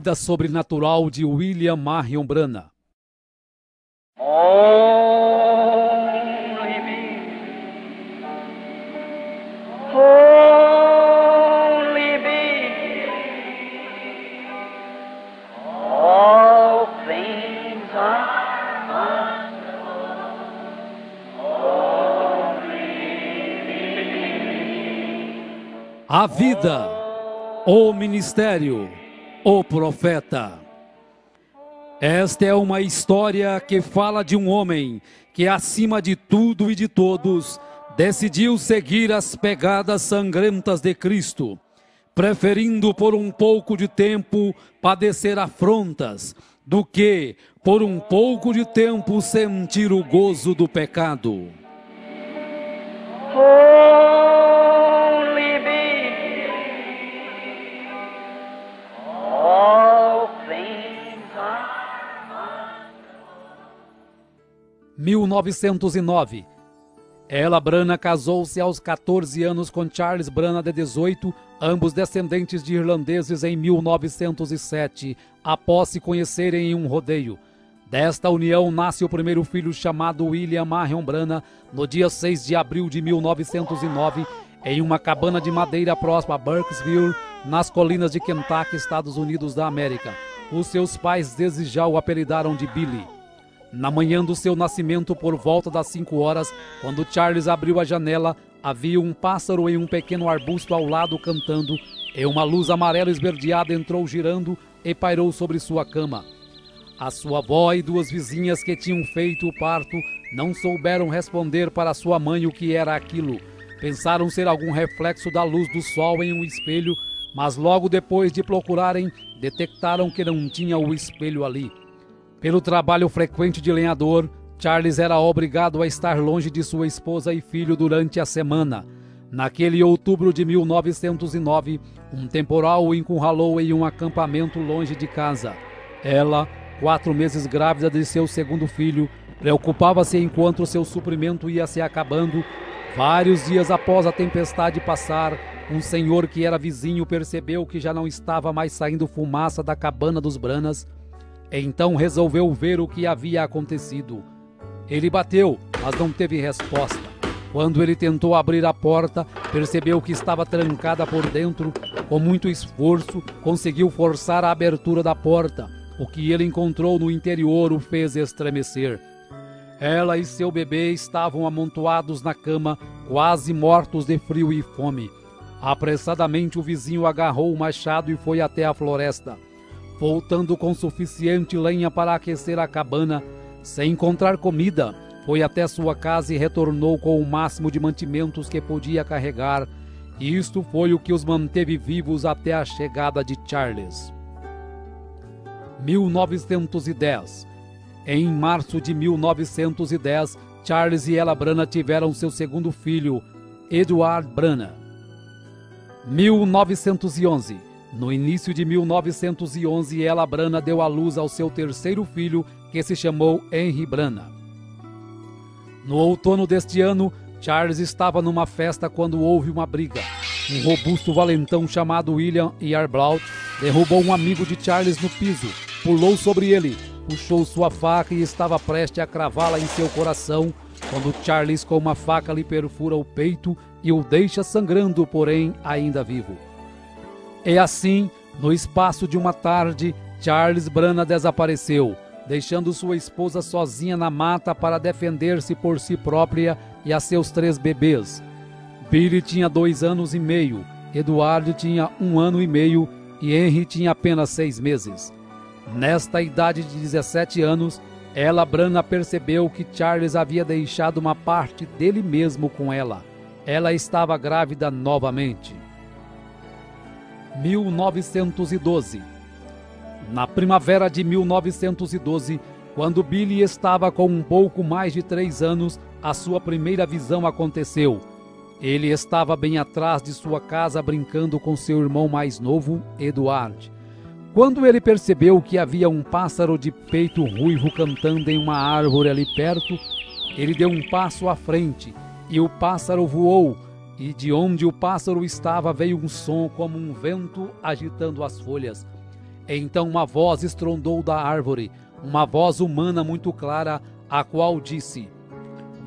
vida sobrenatural de William Marion Branham. Only me, only me, all things are A vida, o ministério, o profeta. Esta é uma história que fala de um homem que, acima de tudo e de todos, decidiu seguir as pegadas sangrentas de Cristo, preferindo por um pouco de tempo padecer afrontas, do que, por um pouco de tempo, sentir o gozo do pecado. only me, all things are 1909. Ella Branham casou-se aos 14 anos com Charles Branham, de 18, ambos descendentes de irlandeses, em 1907, após se conhecerem em um rodeio. Desta união nasce o primeiro filho, chamado William Marion Branham, no dia 6 de abril de 1909, em uma cabana de madeira próxima a Burkesville, nas colinas de Kentucky, Estados Unidos da América. Os seus pais desde já o apelidaram de Billy. Na manhã do seu nascimento, por volta das 5 horas, quando Charles abriu a janela, havia um pássaro em um pequeno arbusto ao lado cantando, e uma luz amarela esverdeada entrou girando e pairou sobre sua cama. A sua avó e duas vizinhas que tinham feito o parto não souberam responder para sua mãe o que era aquilo. Pensaram ser algum reflexo da luz do sol em um espelho, mas logo depois de procurarem, detectaram que não tinha o espelho ali. Pelo trabalho frequente de lenhador, Charles era obrigado a estar longe de sua esposa e filho durante a semana. Naquele outubro de 1909, um temporal o encurralou em um acampamento longe de casa. Ela, 4 meses grávida de seu segundo filho, preocupava-se enquanto seu suprimento ia se acabando. Vários dias após a tempestade passar, um senhor que era vizinho percebeu que já não estava mais saindo fumaça da cabana dos Branhams. Então resolveu ver o que havia acontecido. Ele bateu, mas não teve resposta. Quando ele tentou abrir a porta, percebeu que estava trancada por dentro. Com muito esforço, conseguiu forçar a abertura da porta. O que ele encontrou no interior o fez estremecer. Ela e seu bebê estavam amontoados na cama, quase mortos de frio e fome. Apressadamente o vizinho agarrou o machado e foi até a floresta. Voltando com suficiente lenha para aquecer a cabana, sem encontrar comida, foi até sua casa e retornou com o máximo de mantimentos que podia carregar. E isto foi o que os manteve vivos até a chegada de Charles. 1910. Em março de 1910, Charles e Ella Branham tiveram seu segundo filho, Edward Branham. 1911. No início de 1911, Ella Branham deu à luz ao seu terceiro filho, que se chamou Henry Branham. No outono deste ano, Charles estava numa festa quando houve uma briga. Um robusto valentão chamado William Yarbrough derrubou um amigo de Charles no piso, pulou sobre ele, puxou sua faca e estava prestes a cravá-la em seu coração, quando Charles com uma faca lhe perfura o peito e o deixa sangrando, porém ainda vivo. E assim, no espaço de uma tarde, Charles Branham desapareceu, deixando sua esposa sozinha na mata para defender-se por si própria e a seus 3 bebês. Billy tinha 2 anos e meio, Edward tinha 1 ano e meio e Henry tinha apenas 6 meses. Nesta idade de 17 anos, Ella Branham percebeu que Charles havia deixado uma parte dele mesmo com ela. Ela estava grávida novamente. 1912. Na primavera de 1912, quando Billy estava com um pouco mais de 3 anos, a sua primeira visão aconteceu. Ele estava bem atrás de sua casa brincando com seu irmão mais novo, Edward. Quando ele percebeu que havia um pássaro de peito ruivo cantando em uma árvore ali perto, ele deu um passo à frente e o pássaro voou, e de onde o pássaro estava veio um som como um vento agitando as folhas. Então uma voz estrondou da árvore, uma voz humana muito clara, a qual disse: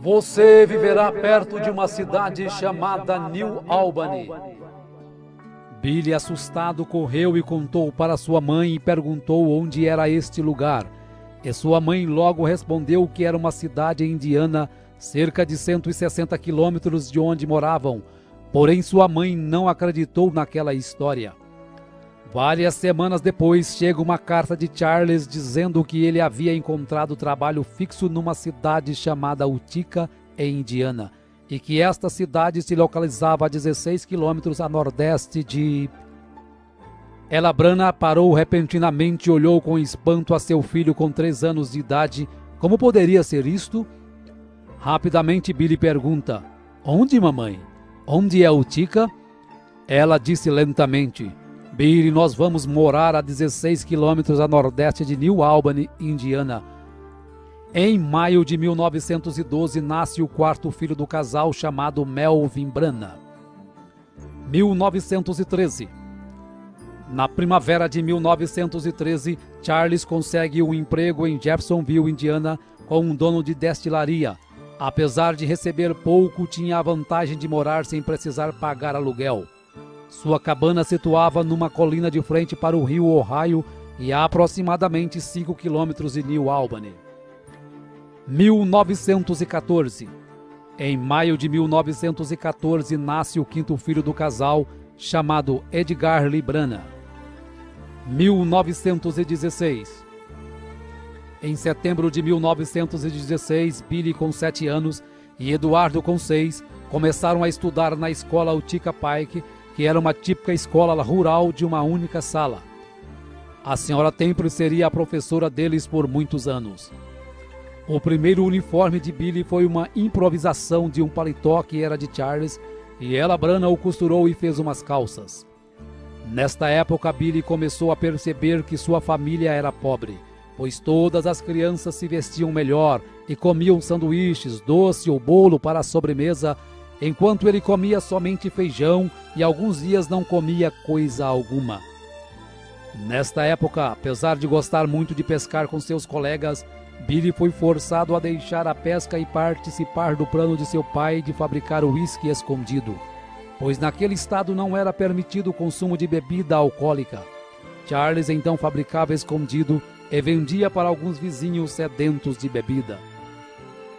"Você viverá perto de uma cidade chamada New Albany." Billy, assustado, correu e contou para sua mãe e perguntou onde era este lugar. E sua mãe logo respondeu que era uma cidade indiana, cerca de 160 quilômetros de onde moravam. Porém, sua mãe não acreditou naquela história. Várias semanas depois, chega uma carta de Charles dizendo que ele havia encontrado trabalho fixo numa cidade chamada Utica, em Indiana, e que esta cidade se localizava a 16 quilômetros a nordeste de... Ela Branagh parou repentinamente e olhou com espanto a seu filho com 3 anos de idade. Como poderia ser isto? Rapidamente Billy pergunta: "Onde, mamãe? Onde é Utica?" Ela disse lentamente: "Billy, nós vamos morar a 16 quilômetros a nordeste de New Albany, Indiana." Em maio de 1912, nasce o 4º filho do casal, chamado Melvin Branagh. 1913. Na primavera de 1913, Charles consegue um emprego em Jeffersonville, Indiana, com um dono de destilaria. Apesar de receber pouco, tinha a vantagem de morar sem precisar pagar aluguel. Sua cabana situava numa colina de frente para o rio Ohio e a aproximadamente 5 quilômetros de New Albany. 1914. Em maio de 1914, nasce o 5º filho do casal, chamado Edgar Lee Branagh. 1916. Em setembro de 1916, Billy, com 7 anos, e Eduardo, com 6, começaram a estudar na escola Utica Pike, que era uma típica escola rural de uma única sala. A senhora Temple seria a professora deles por muitos anos. O primeiro uniforme de Billy foi uma improvisação de um paletó que era de Charles, e ela Branagh o costurou e fez umas calças. Nesta época, Billy começou a perceber que sua família era pobre, pois todas as crianças se vestiam melhor e comiam sanduíches, doce ou bolo para a sobremesa, enquanto ele comia somente feijão e alguns dias não comia coisa alguma. Nesta época, apesar de gostar muito de pescar com seus colegas, Billy foi forçado a deixar a pesca e participar do plano de seu pai de fabricar uísque escondido, pois naquele estado não era permitido o consumo de bebida alcoólica. Charles então fabricava escondido e vendia para alguns vizinhos sedentos de bebida.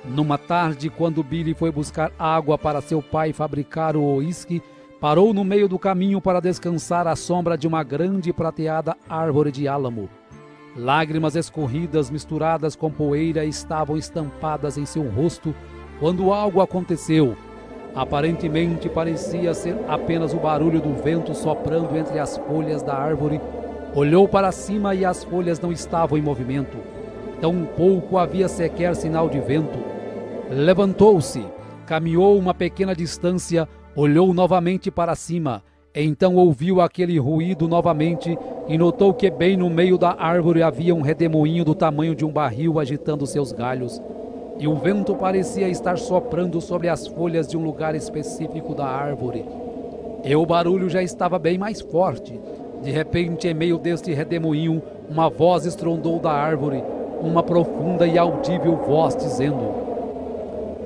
Numa tarde, quando Billy foi buscar água para seu pai fabricar o uísque, parou no meio do caminho para descansar à sombra de uma grande e prateada árvore de álamo. Lágrimas escorridas misturadas com poeira estavam estampadas em seu rosto quando algo aconteceu. Aparentemente parecia ser apenas o barulho do vento soprando entre as folhas da árvore. Olhou para cima e as folhas não estavam em movimento. Tampouco havia sequer sinal de vento. Levantou-se, caminhou uma pequena distância, olhou novamente para cima. Então ouviu aquele ruído novamente e notou que bem no meio da árvore havia um redemoinho do tamanho de um barril agitando seus galhos. E o vento parecia estar soprando sobre as folhas de um lugar específico da árvore. E o barulho já estava bem mais forte. De repente, em meio deste redemoinho, uma voz estrondou da árvore, uma profunda e audível voz dizendo: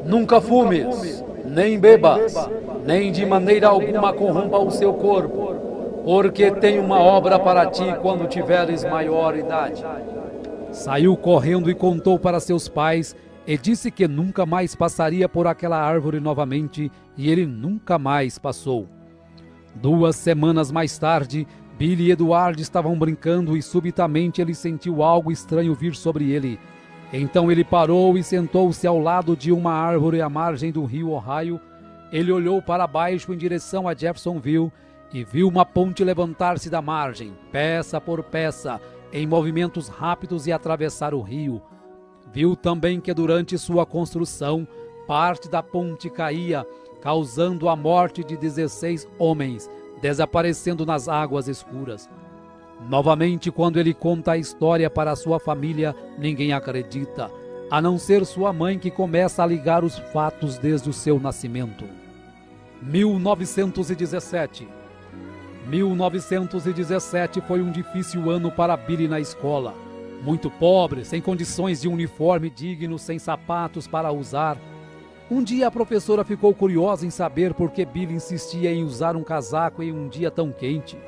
"Nunca fumes, nem bebas, nem de maneira alguma corrompa o seu corpo, porque tenho uma obra para ti quando tiveres maior idade." Saiu correndo e contou para seus pais, e disse que nunca mais passaria por aquela árvore novamente, e ele nunca mais passou. 2 semanas mais tarde, Billy e Eduardo estavam brincando e subitamente ele sentiu algo estranho vir sobre ele. Então ele parou e sentou-se ao lado de uma árvore à margem do rio Ohio. Ele olhou para baixo em direção a Jeffersonville e viu uma ponte levantar-se da margem, peça por peça, em movimentos rápidos e atravessar o rio. Viu também que durante sua construção, parte da ponte caía, causando a morte de 16 homens, desaparecendo nas águas escuras. Novamente, quando ele conta a história para sua família, ninguém acredita, a não ser sua mãe, que começa a ligar os fatos desde o seu nascimento. 1917. 1917 foi um difícil ano para Billy na escola. Muito pobre, sem condições de uniforme digno, sem sapatos para usar. Um dia a professora ficou curiosa em saber por que Billy insistia em usar um casaco em um dia tão quente.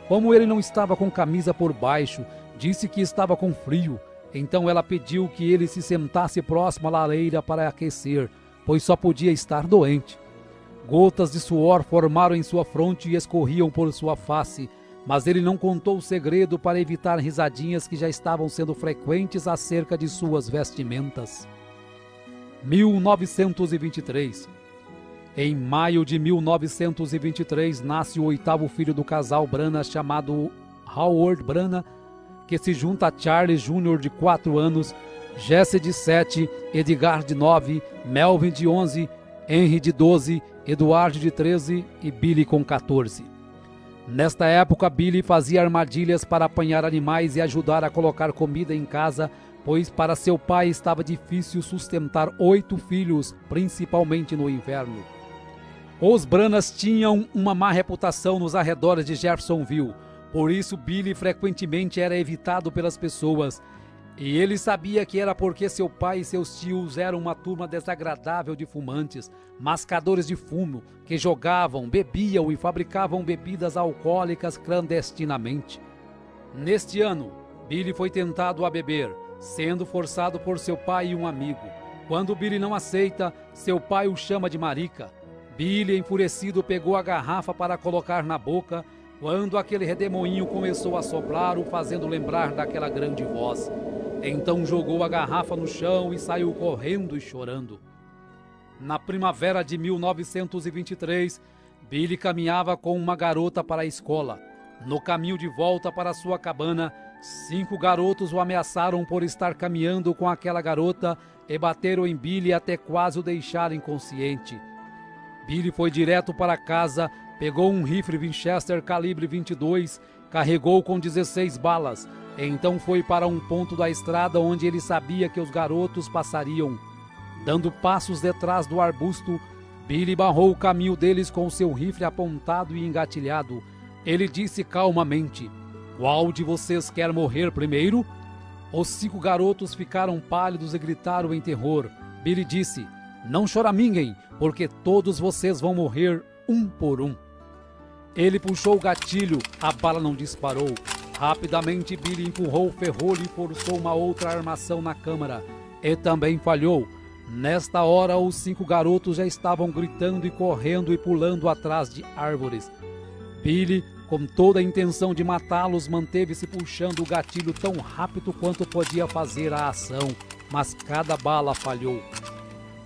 Como ele não estava com camisa por baixo, disse que estava com frio. Então ela pediu que ele se sentasse próximo à lareira para aquecer, pois só podia estar doente. Gotas de suor formaram em sua fronte e escorriam por sua face, mas ele não contou o segredo para evitar risadinhas que já estavam sendo frequentes acerca de suas vestimentas. 1923. Em maio de 1923, nasce o 8º filho do casal Brana, chamado Howard Brana, que se junta a Charles Jr. de 4 anos, Jesse de 7, Edgar de 9, Melvin de 11, Henry de 12, Eduardo de 13 e Billy com 14. Nesta época, Billy fazia armadilhas para apanhar animais e ajudar a colocar comida em casa, pois para seu pai estava difícil sustentar 8 filhos, principalmente no inverno. Os Branas tinham uma má reputação nos arredores de Jeffersonville, por isso Billy frequentemente era evitado pelas pessoas. E ele sabia que era porque seu pai e seus tios eram uma turma desagradável de fumantes, mascadores de fumo, que jogavam, bebiam e fabricavam bebidas alcoólicas clandestinamente. Neste ano, Billy foi tentado a beber, sendo forçado por seu pai e um amigo. Quando Billy não aceita, seu pai o chama de marica. Billy, enfurecido, pegou a garrafa para colocar na boca, quando aquele redemoinho começou a soprar, o fazendo lembrar daquela grande voz. Então jogou a garrafa no chão e saiu correndo e chorando. Na primavera de 1923, Billy caminhava com uma garota para a escola. No caminho de volta para sua cabana, 5 garotos o ameaçaram por estar caminhando com aquela garota e bateram em Billy até quase o deixar inconsciente. Billy foi direto para casa, pegou um rifle Winchester calibre 22, carregou com 16 balas. Então foi para um ponto da estrada onde ele sabia que os garotos passariam. Dando passos detrás do arbusto, Billy barrou o caminho deles com seu rifle apontado e engatilhado. Ele disse calmamente: "Qual de vocês quer morrer primeiro?" Os 5 garotos ficaram pálidos e gritaram em terror. Billy disse: "Não choraminguem, porque todos vocês vão morrer um por um." Ele puxou o gatilho, a bala não disparou. Rapidamente Billy empurrou o ferrolho e forçou uma outra armação na câmara. E também falhou. Nesta hora, os 5 garotos já estavam gritando e correndo e pulando atrás de árvores. Billy, com toda a intenção de matá-los, manteve-se puxando o gatilho tão rápido quanto podia fazer a ação, mas cada bala falhou.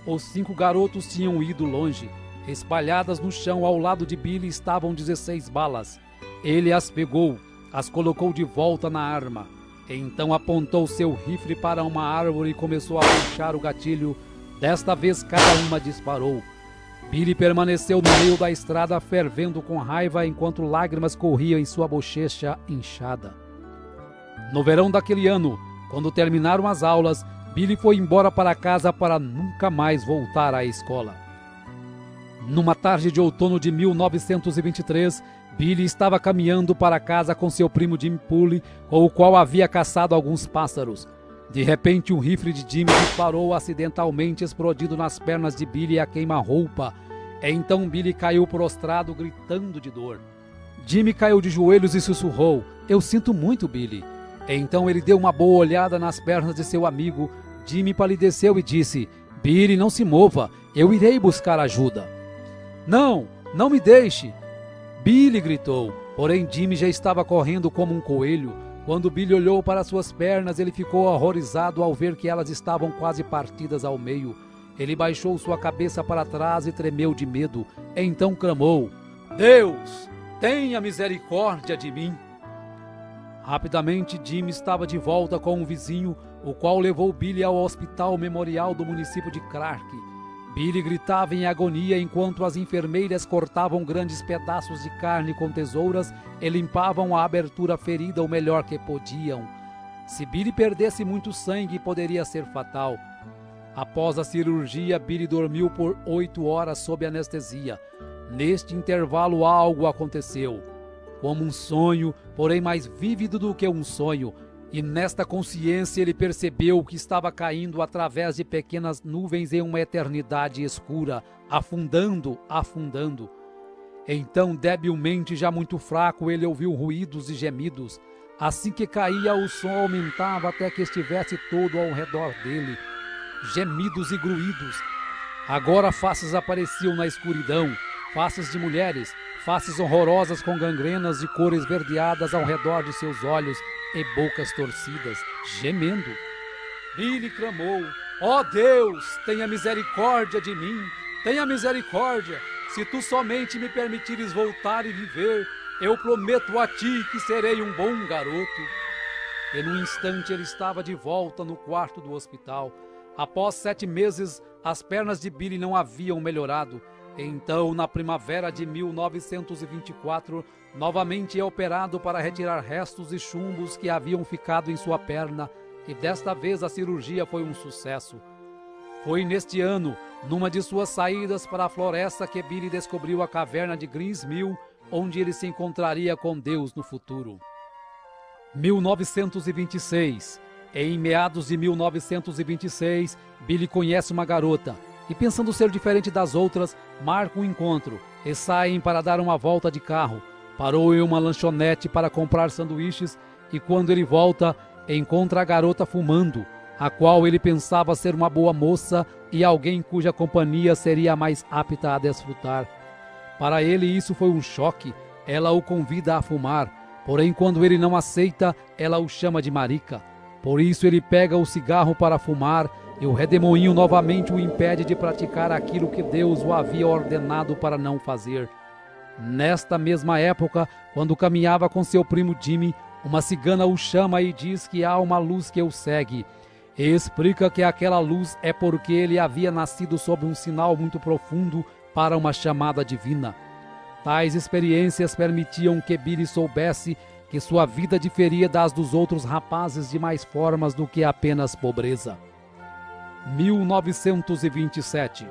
Os 5 garotos tinham ido longe. Espalhadas no chão ao lado de Billy estavam 16 balas. Ele as pegou, as colocou de volta na arma. Então apontou seu rifle para uma árvore e começou a puxar o gatilho. Desta vez cada uma disparou. Billy permaneceu no meio da estrada fervendo com raiva enquanto lágrimas corriam em sua bochecha inchada. No verão daquele ano, quando terminaram as aulas, Billy foi embora para casa para nunca mais voltar à escola. Numa tarde de outono de 1923, Billy estava caminhando para casa com seu primo Jim Poole, com o qual havia caçado alguns pássaros. De repente, um rifle de Jim disparou acidentalmente, explodindo nas pernas de Billy a queima-roupa. Então Billy caiu prostrado, gritando de dor. Jimmy caiu de joelhos e sussurrou: "Eu sinto muito, Billy." Então ele deu uma boa olhada nas pernas de seu amigo. Jimmy palideceu e disse: "Billy, não se mova, eu irei buscar ajuda." "Não, não me deixe!" Billy gritou, porém Jimmy já estava correndo como um coelho. Quando Billy olhou para suas pernas, ele ficou horrorizado ao ver que elas estavam quase partidas ao meio. Ele baixou sua cabeça para trás e tremeu de medo. Então clamou: "Deus, tenha misericórdia de mim!" Rapidamente, Jimmy estava de volta com um vizinho, o qual levou Billy ao hospital memorial do município de Clark. Billy gritava em agonia enquanto as enfermeiras cortavam grandes pedaços de carne com tesouras e limpavam a abertura ferida o melhor que podiam. Se Billy perdesse muito sangue, poderia ser fatal. Após a cirurgia, Billy dormiu por 8 horas sob anestesia. Neste intervalo, algo aconteceu. como um sonho, porém mais vívido do que um sonho. E nesta consciência ele percebeu que estava caindo através de pequenas nuvens em uma eternidade escura, afundando, afundando. Então, debilmente, já muito fraco, ele ouviu ruídos e gemidos. Assim que caía, o som aumentava até que estivesse todo ao redor dele. Gemidos e gruídos. Agora faces apareciam na escuridão, faces de mulheres, faces horrorosas com gangrenas de cor esverdeadas ao redor de seus olhos e bocas torcidas, gemendo. Billy clamou: ó Deus, tenha misericórdia de mim, tenha misericórdia. Se tu somente me permitires voltar e viver, eu prometo a ti que serei um bom garoto. E num instante ele estava de volta no quarto do hospital. Após 7 meses, as pernas de Billy não haviam melhorado. Então, na primavera de 1924, novamente é operado para retirar restos e chumbos que haviam ficado em sua perna, e desta vez a cirurgia foi um sucesso. Foi neste ano, numa de suas saídas para a floresta, que Billy descobriu a caverna de Greens Mill, onde ele se encontraria com Deus no futuro. 1926. Em meados de 1926, Billy conhece uma garota e, pensando ser diferente das outras, marca um encontro e saem para dar uma volta de carro. Parou em uma lanchonete para comprar sanduíches e, quando ele volta, encontra a garota fumando, a qual ele pensava ser uma boa moça e alguém cuja companhia seria mais apta a desfrutar. Para ele isso foi um choque. Ela o convida a fumar, porém quando ele não aceita, ela o chama de marica. Por isso ele pega o cigarro para fumar e o redemoinho novamente o impede de praticar aquilo que Deus o havia ordenado para não fazer. Nesta mesma época, quando caminhava com seu primo Jimmy, uma cigana o chama e diz que há uma luz que o segue. E explica que aquela luz é porque ele havia nascido sob um sinal muito profundo para uma chamada divina. Tais experiências permitiam que Billy soubesse que sua vida diferia das dos outros rapazes de mais formas do que apenas pobreza. 1927.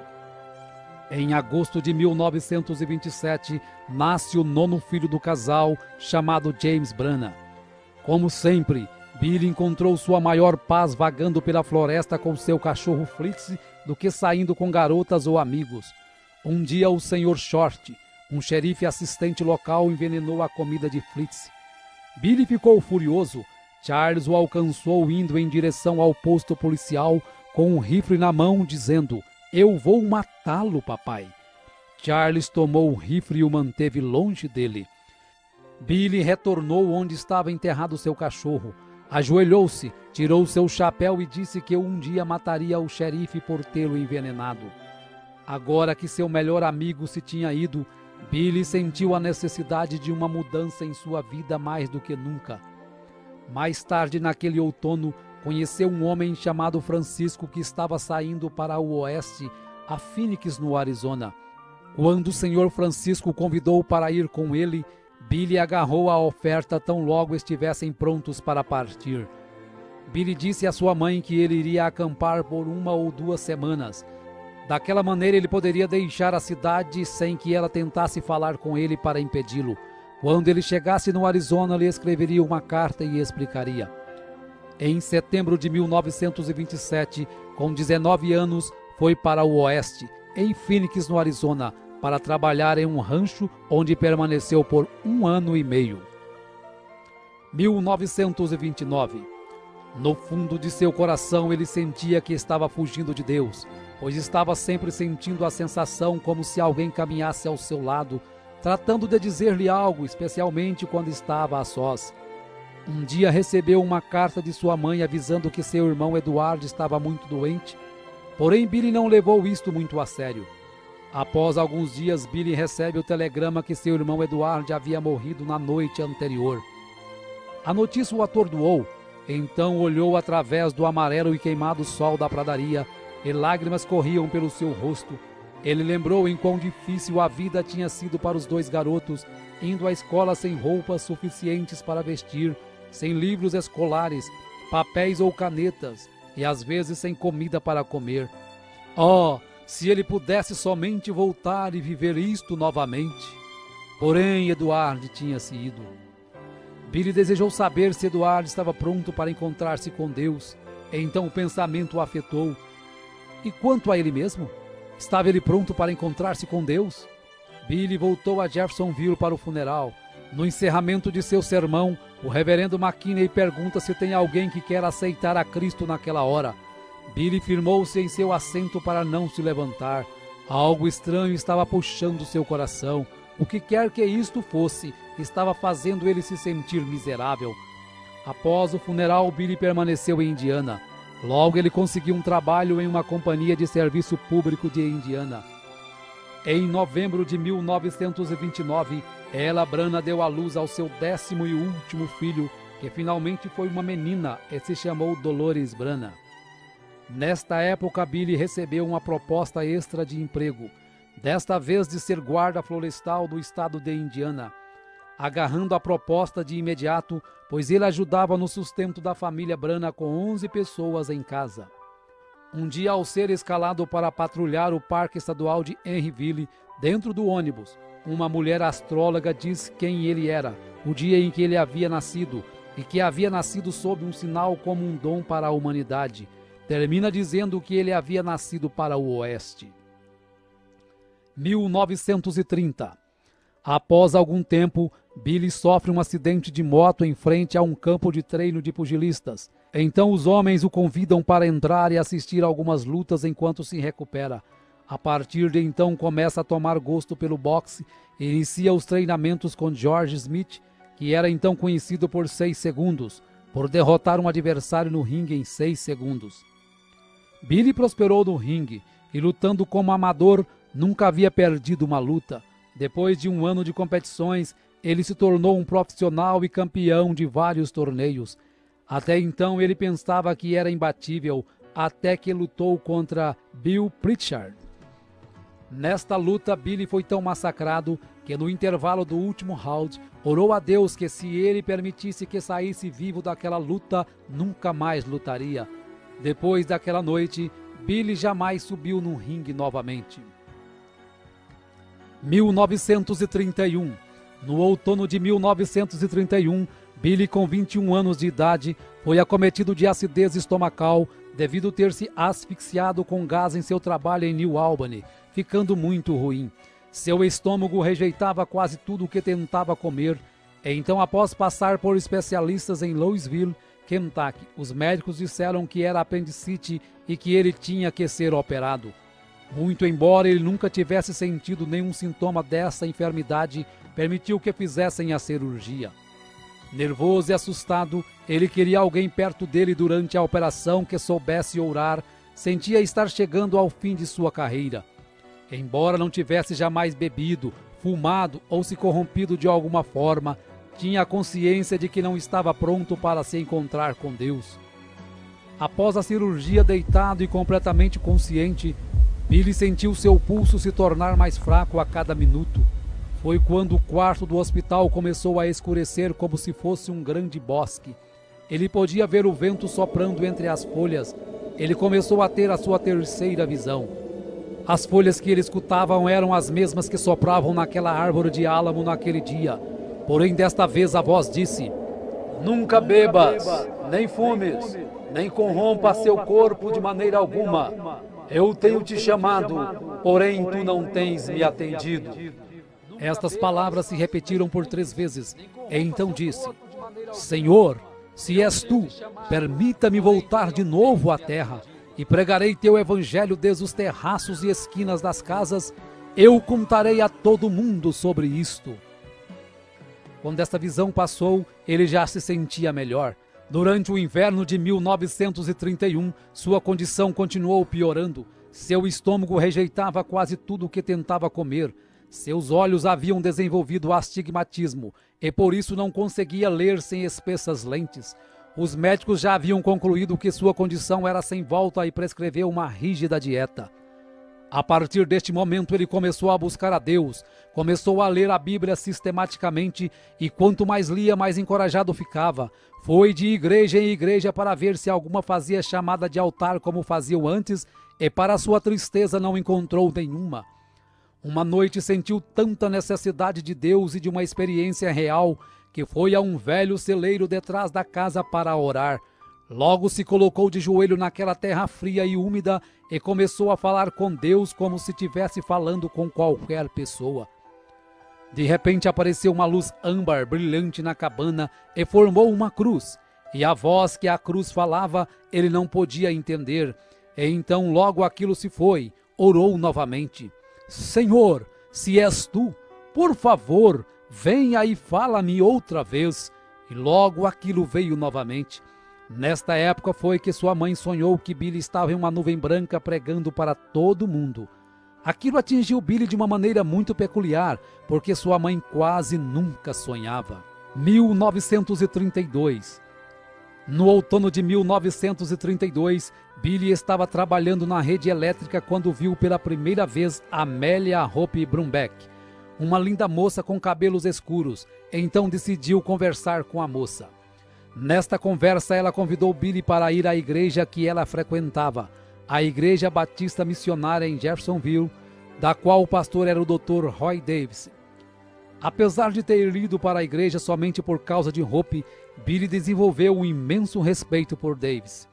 Em agosto de 1927, nasce o 9º filho do casal, chamado James Branagh. Como sempre, Billy encontrou sua maior paz vagando pela floresta com seu cachorro Fritz do que saindo com garotas ou amigos. Um dia o Sr. Short, um xerife assistente local, envenenou a comida de Fritz. Billy ficou furioso. Charles o alcançou indo em direção ao posto policial com um rifle na mão, dizendo: eu vou matá-lo, papai. Charles tomou o rifle e o manteve longe dele. Billy retornou onde estava enterrado seu cachorro. Ajoelhou-se, tirou seu chapéu e disse que um dia mataria o xerife por tê-lo envenenado. Agora que seu melhor amigo se tinha ido, Billy sentiu a necessidade de uma mudança em sua vida mais do que nunca. Mais tarde, naquele outono, conheceu um homem chamado Francisco que estava saindo para o oeste, a Phoenix, no Arizona. Quando o Sr. Francisco o convidou para ir com ele, Billy agarrou a oferta tão logo estivessem prontos para partir. Billy disse à sua mãe que ele iria acampar por 1 ou 2 semanas. Daquela maneira ele poderia deixar a cidade sem que ela tentasse falar com ele para impedi-lo. Quando ele chegasse no Arizona, lhe escreveria uma carta e explicaria. Em setembro de 1927, com 19 anos, foi para o oeste, em Phoenix, no Arizona, para trabalhar em um rancho onde permaneceu por 1 ano e meio. 1929. No fundo de seu coração ele sentia que estava fugindo de Deus, pois estava sempre sentindo a sensação como se alguém caminhasse ao seu lado, tratando de dizer-lhe algo, especialmente quando estava a sós. Um dia recebeu uma carta de sua mãe avisando que seu irmão Eduardo estava muito doente, porém Billy não levou isto muito a sério. Após alguns dias, Billy recebe o telegrama que seu irmão Eduardo havia morrido na noite anterior. A notícia o atordoou, então olhou através do amarelo e queimado sol da pradaria, e lágrimas corriam pelo seu rosto. Ele lembrou em quão difícil a vida tinha sido para os 2 garotos, indo à escola sem roupas suficientes para vestir, sem livros escolares, papéis ou canetas, e às vezes sem comida para comer. Oh, se ele pudesse somente voltar e viver isto novamente! Porém, Eduardo tinha-se ido. Billy desejou saber se Eduardo estava pronto para encontrar-se com Deus. Então o pensamento o afetou. E quanto a ele mesmo? Estava ele pronto para encontrar-se com Deus? Billy voltou a Jeffersonville para o funeral. No encerramento de seu sermão, o reverendo McKinney pergunta se tem alguém que quer aceitar a Cristo naquela hora. Billy firmou-se em seu assento para não se levantar. Algo estranho estava puxando seu coração. O que quer que isto fosse, estava fazendo ele se sentir miserável. Após o funeral, Billy permaneceu em Indiana. Logo ele conseguiu um trabalho em uma companhia de serviço público de Indiana. Em novembro de 1929, Ella Branham deu à luz ao seu 10º e último filho, que finalmente foi uma menina e se chamou Dolores Branham. Nesta época, Billy recebeu uma proposta extra de emprego, desta vez de ser guarda florestal do estado de Indiana. Agarrando a proposta de imediato, pois ele ajudava no sustento da família Branham com 11 pessoas em casa. Um dia, ao ser escalado para patrulhar o Parque Estadual de Henryville, dentro do ônibus, uma mulher astróloga diz quem ele era, o dia em que ele havia nascido, e que havia nascido sob um sinal como um dom para a humanidade. Termina dizendo que ele havia nascido para o Oeste. 1930. Após algum tempo, Billy sofre um acidente de moto em frente a um campo de treino de pugilistas. Então os homens o convidam para entrar e assistir a algumas lutas enquanto se recupera. A partir de então começa a tomar gosto pelo boxe e inicia os treinamentos com George Smith, que era então conhecido por 6 segundos, por derrotar um adversário no ringue em 6 segundos. Billy prosperou no ringue e, lutando como amador, nunca havia perdido uma luta. Depois de um ano de competições, ele se tornou um profissional e campeão de vários torneios. Até então ele pensava que era imbatível, até que lutou contra Bill Pritchard. Nesta luta, Billy foi tão massacrado que no intervalo do último round, orou a Deus que se ele permitisse que saísse vivo daquela luta, nunca mais lutaria. Depois daquela noite, Billy jamais subiu no ringue novamente. 1931. No outono de 1931, Billy, com 21 anos de idade, foi acometido de acidez estomacal devido a ter se asfixiado com gás em seu trabalho em New Albany, ficando muito ruim. Seu estômago rejeitava quase tudo o que tentava comer. Então, após passar por especialistas em Louisville, Kentucky, os médicos disseram que era apendicite e que ele tinha que ser operado. Muito embora ele nunca tivesse sentido nenhum sintoma dessa enfermidade, permitiu que fizessem a cirurgia. Nervoso e assustado, ele queria alguém perto dele durante a operação que soubesse orar, sentia estar chegando ao fim de sua carreira. Embora não tivesse jamais bebido, fumado ou se corrompido de alguma forma, tinha a consciência de que não estava pronto para se encontrar com Deus. Após a cirurgia, deitado e completamente consciente, Billy sentiu seu pulso se tornar mais fraco a cada minuto. Foi quando o quarto do hospital começou a escurecer como se fosse um grande bosque. Ele podia ver o vento soprando entre as folhas. Ele começou a ter a sua terceira visão. As folhas que ele escutava eram as mesmas que sopravam naquela árvore de álamo naquele dia. Porém, desta vez a voz disse: "Nunca bebas, nem fumes, nem corrompa seu corpo de maneira alguma. Eu tenho te chamado, porém tu não tens me atendido." Estas palavras se repetiram por 3 vezes. E então disse: "Senhor, se és tu, permita-me voltar de novo à terra, e pregarei teu evangelho desde os terraços e esquinas das casas. Eu contarei a todo mundo sobre isto." Quando esta visão passou, ele já se sentia melhor. Durante o inverno de 1931, sua condição continuou piorando. Seu estômago rejeitava quase tudo o que tentava comer. Seus olhos haviam desenvolvido astigmatismo e por isso não conseguia ler sem espessas lentes. Os médicos já haviam concluído que sua condição era sem volta e prescreveu uma rígida dieta. A partir deste momento ele começou a buscar a Deus, começou a ler a Bíblia sistematicamente e quanto mais lia, mais encorajado ficava. Foi de igreja em igreja para ver se alguma fazia chamada de altar como faziam antes e para sua tristeza não encontrou nenhuma. Uma noite sentiu tanta necessidade de Deus e de uma experiência real que foi a um velho celeiro detrás da casa para orar. Logo se colocou de joelho naquela terra fria e úmida e começou a falar com Deus como se estivesse falando com qualquer pessoa. De repente apareceu uma luz âmbar brilhante na cabana e formou uma cruz. E a voz que a cruz falava ele não podia entender. E então logo aquilo se foi. Orou novamente. Senhor, se és tu, por favor, venha e fala-me outra vez. E logo aquilo veio novamente. Nesta época foi que sua mãe sonhou que Billy estava em uma nuvem branca pregando para todo mundo. Aquilo atingiu Billy de uma maneira muito peculiar, porque sua mãe quase nunca sonhava. 1932. No outono de 1932, Billy estava trabalhando na rede elétrica quando viu pela primeira vez Amelia Hope Brumbeck, uma linda moça com cabelos escuros. Então decidiu conversar com a moça. Nesta conversa, ela convidou Billy para ir à igreja que ela frequentava, a Igreja Batista Missionária em Jeffersonville, da qual o pastor era o Dr. Roy Davis. Apesar de ter ido para a igreja somente por causa de Hope, Billy desenvolveu um imenso respeito por Davis.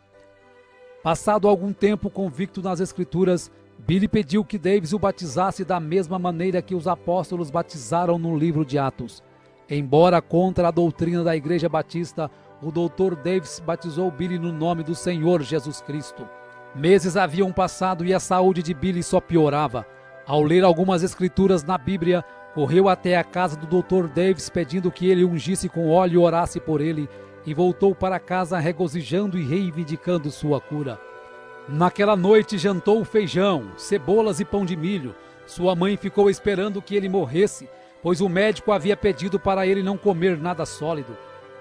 Passado algum tempo convicto nas Escrituras, Billy pediu que Davis o batizasse da mesma maneira que os apóstolos batizaram no livro de Atos. Embora contra a doutrina da Igreja Batista, o Dr. Davis batizou Billy no nome do Senhor Jesus Cristo. Meses haviam passado e a saúde de Billy só piorava. Ao ler algumas escrituras na Bíblia, correu até a casa do Dr. Davis pedindo que ele ungisse com óleo e orasse por ele, e voltou para casa regozijando e reivindicando sua cura. Naquela noite jantou feijão, cebolas e pão de milho. Sua mãe ficou esperando que ele morresse, pois o médico havia pedido para ele não comer nada sólido.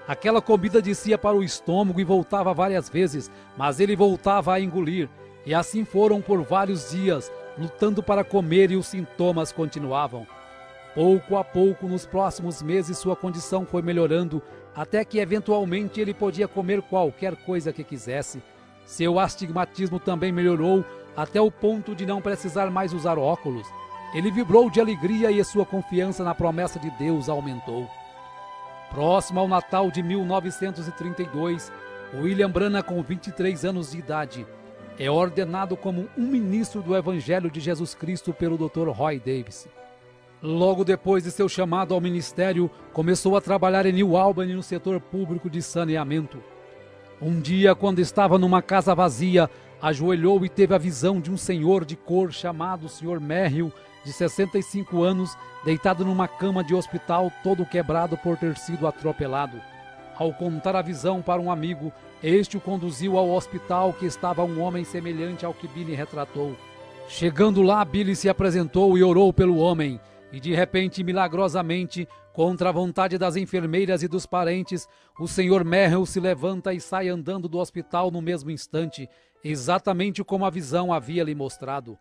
Aquela comida descia para o estômago e voltava várias vezes, mas ele voltava a engolir. E assim foram por vários dias, lutando para comer, e os sintomas continuavam. Pouco a pouco, nos próximos meses, sua condição foi melhorando, até que eventualmente ele podia comer qualquer coisa que quisesse. Seu astigmatismo também melhorou, até o ponto de não precisar mais usar óculos. Ele vibrou de alegria e sua confiança na promessa de Deus aumentou. Próximo ao Natal de 1932, William Branham, com 23 anos de idade, é ordenado como um ministro do Evangelho de Jesus Cristo pelo Dr. Roy Davis. Logo depois de seu chamado ao ministério, começou a trabalhar em New Albany no setor público de saneamento. Um dia, quando estava numa casa vazia, ajoelhou e teve a visão de um senhor de cor chamado Sr. Merrill, de 65 anos, deitado numa cama de hospital todo quebrado por ter sido atropelado. Ao contar a visão para um amigo, este o conduziu ao hospital, que estava um homem semelhante ao que Billy retratou. Chegando lá, Billy se apresentou e orou pelo homem, e de repente, milagrosamente, contra a vontade das enfermeiras e dos parentes, o Sr. Merrill se levanta e sai andando do hospital no mesmo instante, exatamente como a visão havia lhe mostrado.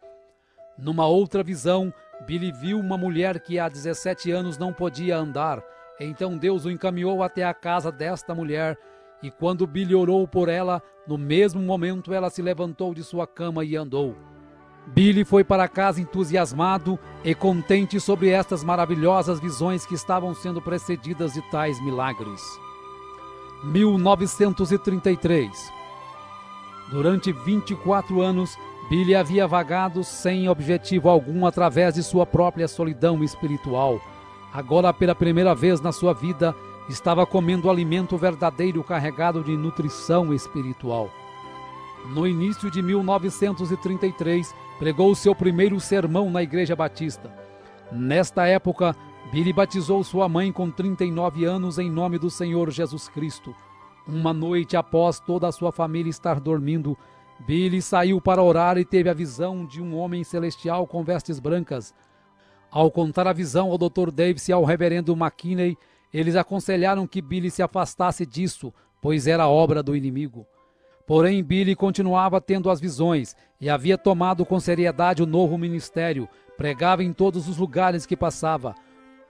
Numa outra visão, Billy viu uma mulher que há 17 anos não podia andar. Então Deus o encaminhou até a casa desta mulher, e quando Billy orou por ela, no mesmo momento ela se levantou de sua cama e andou. Billy foi para casa entusiasmado e contente sobre estas maravilhosas visões que estavam sendo precedidas de tais milagres. 1933. Durante 24 anos, Billy havia vagado sem objetivo algum através de sua própria solidão espiritual. Agora, pela primeira vez na sua vida, estava comendo alimento verdadeiro carregado de nutrição espiritual. No início de 1933, pregou seu primeiro sermão na Igreja Batista. Nesta época, Billy batizou sua mãe com 39 anos em nome do Senhor Jesus Cristo. Uma noite após toda a sua família estar dormindo, Billy saiu para orar e teve a visão de um homem celestial com vestes brancas. Ao contar a visão ao Dr. Davis e ao reverendo McKinney, eles aconselharam que Billy se afastasse disso, pois era obra do inimigo. Porém, Billy continuava tendo as visões e havia tomado com seriedade o novo ministério, pregava em todos os lugares que passava.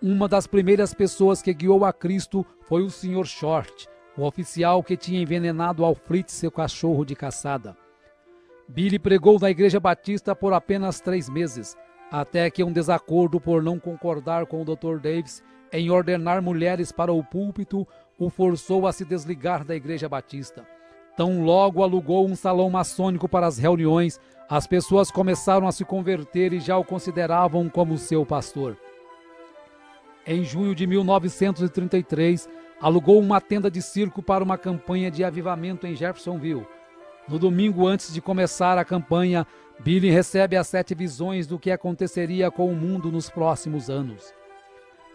Uma das primeiras pessoas que guiou a Cristo foi o Sr. Short, o oficial que tinha envenenado Alfred, seu cachorro de caçada. Billy pregou na Igreja Batista por apenas 3 meses. até que um desacordo por não concordar com o Dr. Davis em ordenar mulheres para o púlpito o forçou a se desligar da Igreja Batista. Tão logo alugou um salão maçônico para as reuniões, as pessoas começaram a se converter e já o consideravam como seu pastor. Em junho de 1933, alugou uma tenda de circo para uma campanha de avivamento em Jeffersonville. No domingo antes de começar a campanha, Billy recebe as 7 visões do que aconteceria com o mundo nos próximos anos.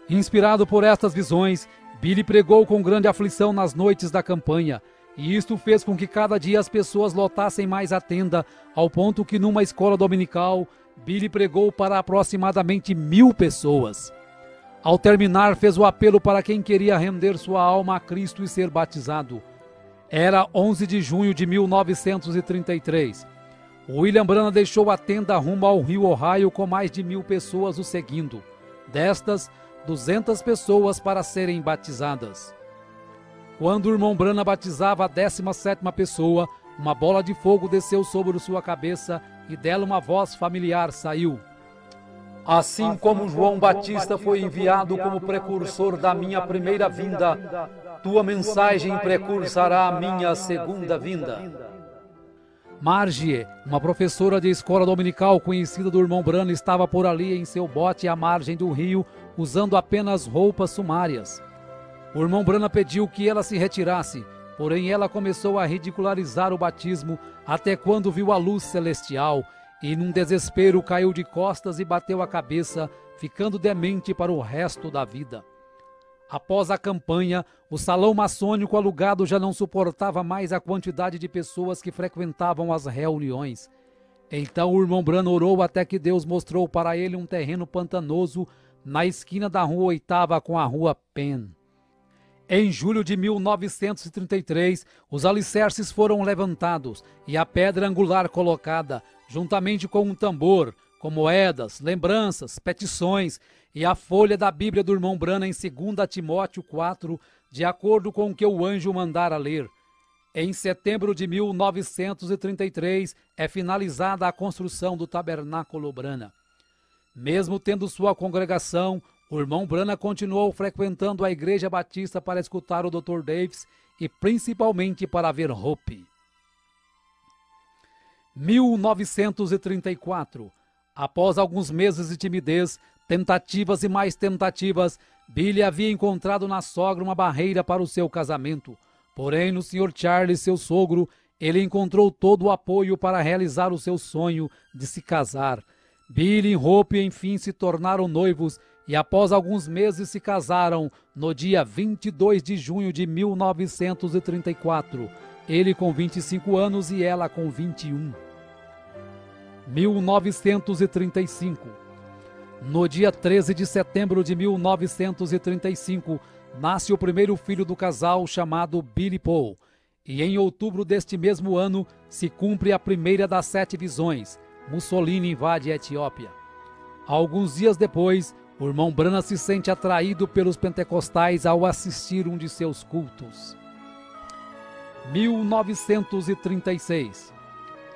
Inspirado por estas visões, Billy pregou com grande aflição nas noites da campanha, e isto fez com que cada dia as pessoas lotassem mais a tenda, ao ponto que numa escola dominical, Billy pregou para aproximadamente 1000 pessoas. Ao terminar, fez o apelo para quem queria render sua alma a Cristo e ser batizado. Era 11 de junho de 1933. William Branham deixou a tenda rumo ao rio Ohio com mais de 1000 pessoas o seguindo. Destas, 200 pessoas para serem batizadas. Quando o irmão Branham batizava a 17ª pessoa, uma bola de fogo desceu sobre sua cabeça e dela uma voz familiar saiu. Assim como João Batista foi enviado como precursor da minha primeira vinda, tua mensagem precursará a minha segunda vinda. Margie, uma professora de escola dominical conhecida do irmão Branham, estava por ali em seu bote à margem do rio, usando apenas roupas sumárias. O irmão Branham pediu que ela se retirasse, porém ela começou a ridicularizar o batismo até quando viu a luz celestial e, num desespero, caiu de costas e bateu a cabeça, ficando demente para o resto da vida. Após a campanha, o salão maçônico alugado já não suportava mais a quantidade de pessoas que frequentavam as reuniões. Então o irmão Branham orou até que Deus mostrou para ele um terreno pantanoso na esquina da Rua 8ª com a Rua Penn. Em julho de 1933, os alicerces foram levantados e a pedra angular colocada, juntamente com um tambor, com moedas, lembranças, petições e a folha da Bíblia do irmão Branham em 2 Timóteo 4, de acordo com o que o anjo mandara ler. Em setembro de 1933, é finalizada a construção do tabernáculo Branham. Mesmo tendo sua congregação, o irmão Branham continuou frequentando a Igreja Batista para escutar o Dr. Davis e principalmente para ver Hope. 1934. Após alguns meses de timidez, tentativas e mais tentativas, Billy havia encontrado na sogra uma barreira para o seu casamento. Porém, no Sr. Charles, seu sogro, ele encontrou todo o apoio para realizar o seu sonho de se casar. Billy e Hope, enfim, se tornaram noivos e após alguns meses se casaram no dia 22 de junho de 1934, ele com 25 anos e ela com 21. 1935. No dia 13 de setembro de 1935, nasce o primeiro filho do casal chamado Billy Paul, e em outubro deste mesmo ano se cumpre a primeira das 7 visões, Mussolini invade a Etiópia. Alguns dias depois, o irmão Branham se sente atraído pelos pentecostais ao assistir um de seus cultos. 1936.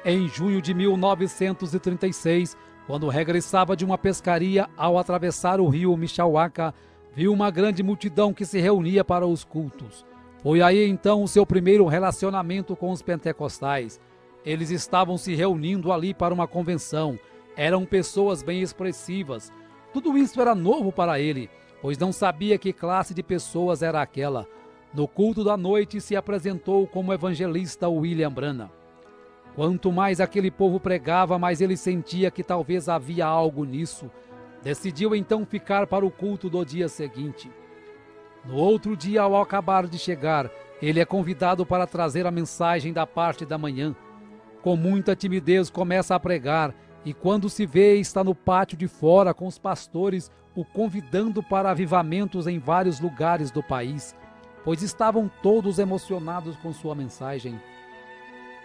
Em junho de 1936, quando regressava de uma pescaria, ao atravessar o rio Mishawaka, viu uma grande multidão que se reunia para os cultos. Foi aí então o seu primeiro relacionamento com os pentecostais. Eles estavam se reunindo ali para uma convenção. Eram pessoas bem expressivas. Tudo isso era novo para ele, pois não sabia que classe de pessoas era aquela. No culto da noite se apresentou como evangelista William Branham. Quanto mais aquele povo pregava, mais ele sentia que talvez havia algo nisso. Decidiu então ficar para o culto do dia seguinte. No outro dia, ao acabar de chegar, ele é convidado para trazer a mensagem da parte da manhã. Com muita timidez começa a pregar, e quando se vê está no pátio de fora com os pastores o convidando para avivamentos em vários lugares do país, pois estavam todos emocionados com sua mensagem.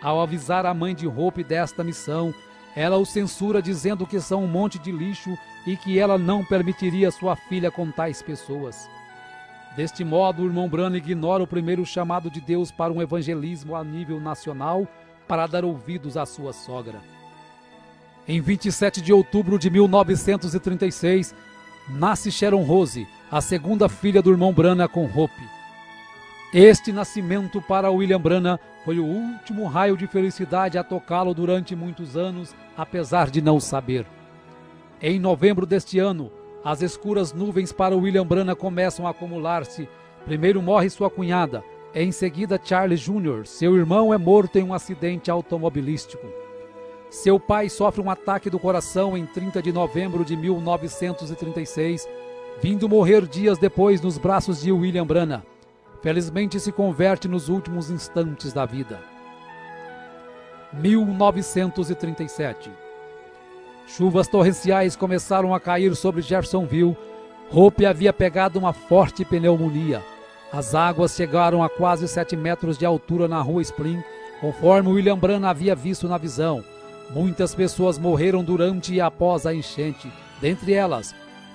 Ao avisar a mãe de Hope desta missão, ela o censura dizendo que são um monte de lixo e que ela não permitiria sua filha com tais pessoas. Deste modo, o irmão Branham ignora o primeiro chamado de Deus para um evangelismo a nível nacional para dar ouvidos à sua sogra. Em 27 de outubro de 1936, nasce Sharon Rose, a segunda filha do irmão Branham com Hope. Este nascimento para William Branham foi o último raio de felicidade a tocá-lo durante muitos anos, apesar de não saber. Em novembro deste ano, as escuras nuvens para William Branham começam a acumular-se. Primeiro morre sua cunhada, em seguida Charles Jr., seu irmão é morto em um acidente automobilístico. Seu pai sofre um ataque do coração em 30 de novembro de 1936, vindo morrer dias depois nos braços de William Branham. Felizmente se converte nos últimos instantes da vida. 1937. Chuvas torrenciais começaram a cair sobre Jeffersonville. Hope havia pegado uma forte pneumonia. As águas chegaram a quase 7 metros de altura na rua Spring, conforme William Branham havia visto na visão. Muitas pessoas morreram durante e após a enchente, dentre elas,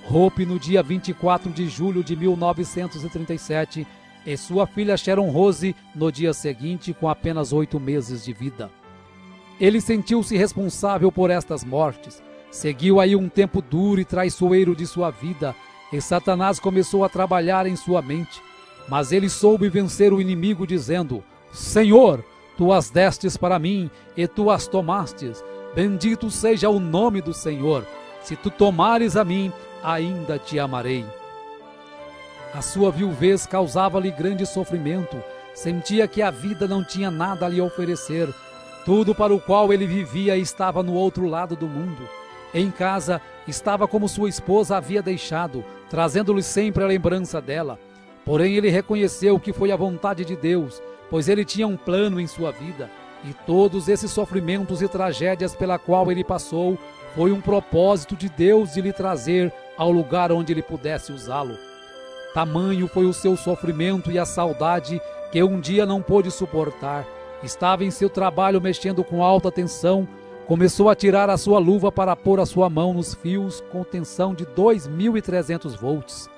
Hope no dia 24 de julho de 1937 e sua filha Sharon Rose no dia seguinte com apenas 8 meses de vida. Ele sentiu-se responsável por estas mortes. Seguiu aí um tempo duro e traiçoeiro de sua vida, e Satanás começou a trabalhar em sua mente. Mas ele soube vencer o inimigo dizendo: Senhor, tu as destes para mim, e tu as tomastes. Bendito seja o nome do Senhor. Se tu tomares a mim, ainda te amarei. A sua viuvez causava-lhe grande sofrimento. Sentia que a vida não tinha nada a lhe oferecer. Tudo para o qual ele vivia estava no outro lado do mundo. Em casa, estava como sua esposa havia deixado, trazendo-lhe sempre a lembrança dela. Porém, ele reconheceu que foi a vontade de Deus, pois ele tinha um plano em sua vida, e todos esses sofrimentos e tragédias pela qual ele passou, foi um propósito de Deus de lhe trazer ao lugar onde ele pudesse usá-lo. Tamanho foi o seu sofrimento e a saudade que um dia não pôde suportar. Estava em seu trabalho mexendo com alta tensão, começou a tirar a sua luva para pôr a sua mão nos fios com tensão de 2.300 volts.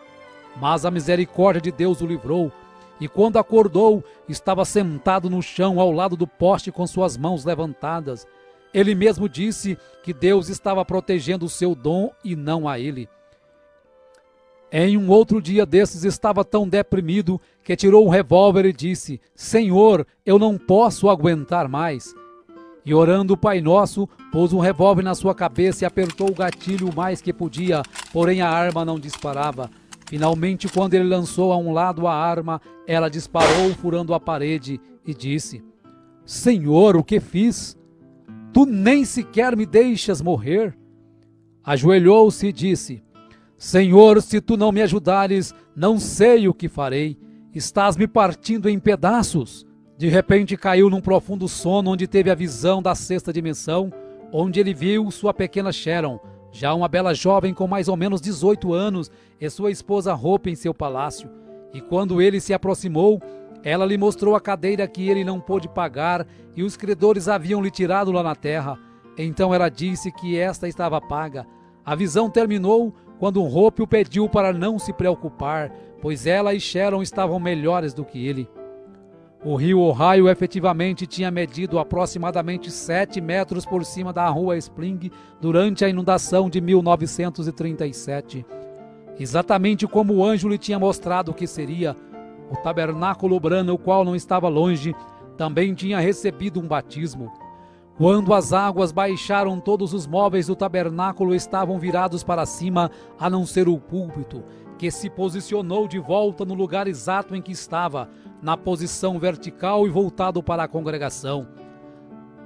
Mas a misericórdia de Deus o livrou, e quando acordou, estava sentado no chão ao lado do poste com suas mãos levantadas. Ele mesmo disse que Deus estava protegendo o seu dom e não a ele. Em um outro dia desses estava tão deprimido que tirou um revólver e disse: Senhor, eu não posso aguentar mais. E orando o Pai Nosso, pôs um revólver na sua cabeça e apertou o gatilho o mais que podia, porém a arma não disparava. Finalmente, quando ele lançou a um lado a arma, ela disparou furando a parede e disse: Senhor, o que fiz? Tu nem sequer me deixas morrer. Ajoelhou-se e disse: Senhor, se tu não me ajudares, não sei o que farei. Estás me partindo em pedaços. De repente caiu num profundo sono onde teve a visão da sexta dimensão, onde ele viu sua pequena Sharon, já uma bela jovem com mais ou menos 18 anos, e sua esposa Hope em seu palácio. E quando ele se aproximou, ela lhe mostrou a cadeira que ele não pôde pagar e os credores haviam lhe tirado lá na terra. Então ela disse que esta estava paga. A visão terminou quando Hope o pediu para não se preocupar, pois ela e Sharon estavam melhores do que ele. O rio Ohio efetivamente tinha medido aproximadamente 7 metros por cima da rua Spring durante a inundação de 1937. Exatamente como o anjo lhe tinha mostrado que seria, o tabernáculo Branham, o qual não estava longe, também tinha recebido um batismo. Quando as águas baixaram, todos os móveis do tabernáculo estavam virados para cima, a não ser o púlpito, que se posicionou de volta no lugar exato em que estava, na posição vertical e voltado para a congregação.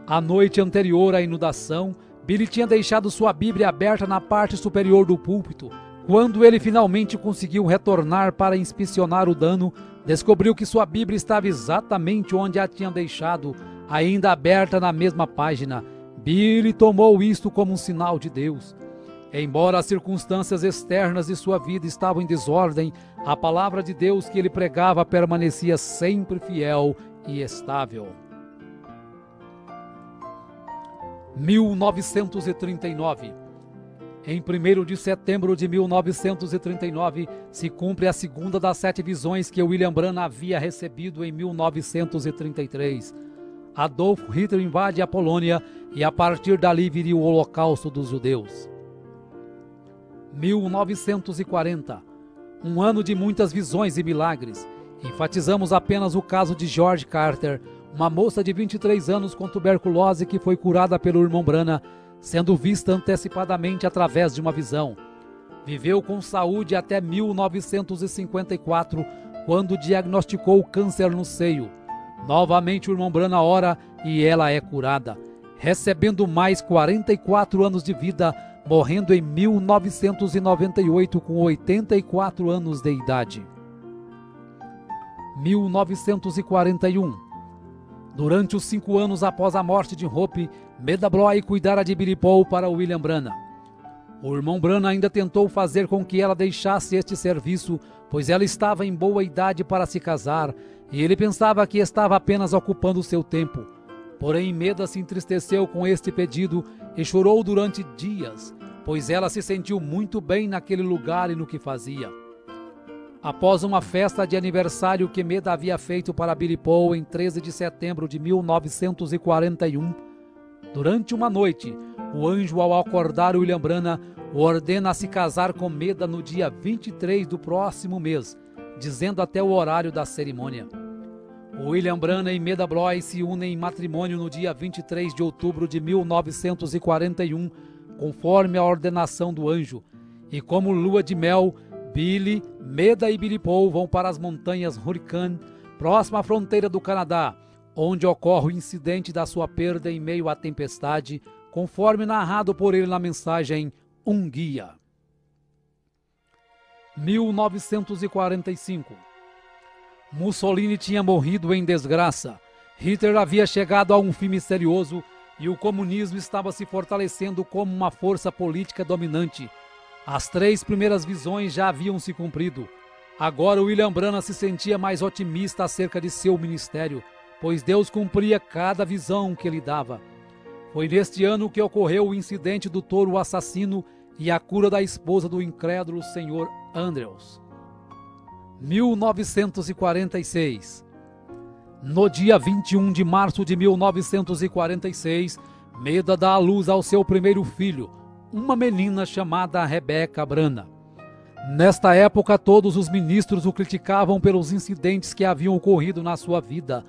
A noite anterior à inundação, Billy tinha deixado sua Bíblia aberta na parte superior do púlpito. Quando ele finalmente conseguiu retornar para inspecionar o dano, descobriu que sua Bíblia estava exatamente onde a tinha deixado, ainda aberta na mesma página. Billy tomou isto como um sinal de Deus. Embora as circunstâncias externas de sua vida estavam em desordem, a palavra de Deus que ele pregava permanecia sempre fiel e estável. 1939. Em 1º de setembro de 1939, se cumpre a segunda das 7 visões que William Branham havia recebido em 1933. Adolf Hitler invade a Polônia e a partir dali viria o Holocausto dos judeus. 1940, um ano de muitas visões e milagres. Enfatizamos apenas o caso de George Carter, uma moça de 23 anos com tuberculose que foi curada pelo irmão Branham, sendo vista antecipadamente através de uma visão. Viveu com saúde até 1954, quando diagnosticou câncer no seio. Novamente o irmão Branham ora e ela é curada, recebendo mais 44 anos de vida, morrendo em 1998 com 84 anos de idade. 1941. Durante os 5 anos após a morte de Hope, Meda Bloy cuidara de Billy Paul para William Branham. O irmão Branham ainda tentou fazer com que ela deixasse este serviço, pois ela estava em boa idade para se casar, e ele pensava que estava apenas ocupando seu tempo. Porém, Meda se entristeceu com este pedido e chorou durante dias, pois ela se sentiu muito bem naquele lugar e no que fazia. Após uma festa de aniversário que Meda havia feito para Billy Paul em 13 de setembro de 1941, durante uma noite, o anjo, ao acordar William Branham, o ordena a se casar com Meda no dia 23 do próximo mês, dizendo até o horário da cerimônia. William Branham e Meda Bloy se unem em matrimônio no dia 23 de outubro de 1941, conforme a ordenação do anjo. E como lua de mel, Billy, Meda e Billy Paul vão para as montanhas Hurricane, próxima à fronteira do Canadá, onde ocorre o incidente da sua perda em meio à tempestade, conforme narrado por ele na mensagem Um Guia. 1945. Mussolini tinha morrido em desgraça. Hitler havia chegado a um fim misterioso e o comunismo estava se fortalecendo como uma força política dominante. As 3 primeiras visões já haviam se cumprido. Agora William Branham se sentia mais otimista acerca de seu ministério, pois Deus cumpria cada visão que ele dava. Foi neste ano que ocorreu o incidente do touro assassino e a cura da esposa do incrédulo Sr. Andrews. 1946. No dia 21 de março de 1946, Meda dá à luz ao seu primeiro filho, uma menina chamada Rebecca Branham. Nesta época, todos os ministros o criticavam pelos incidentes que haviam ocorrido na sua vida.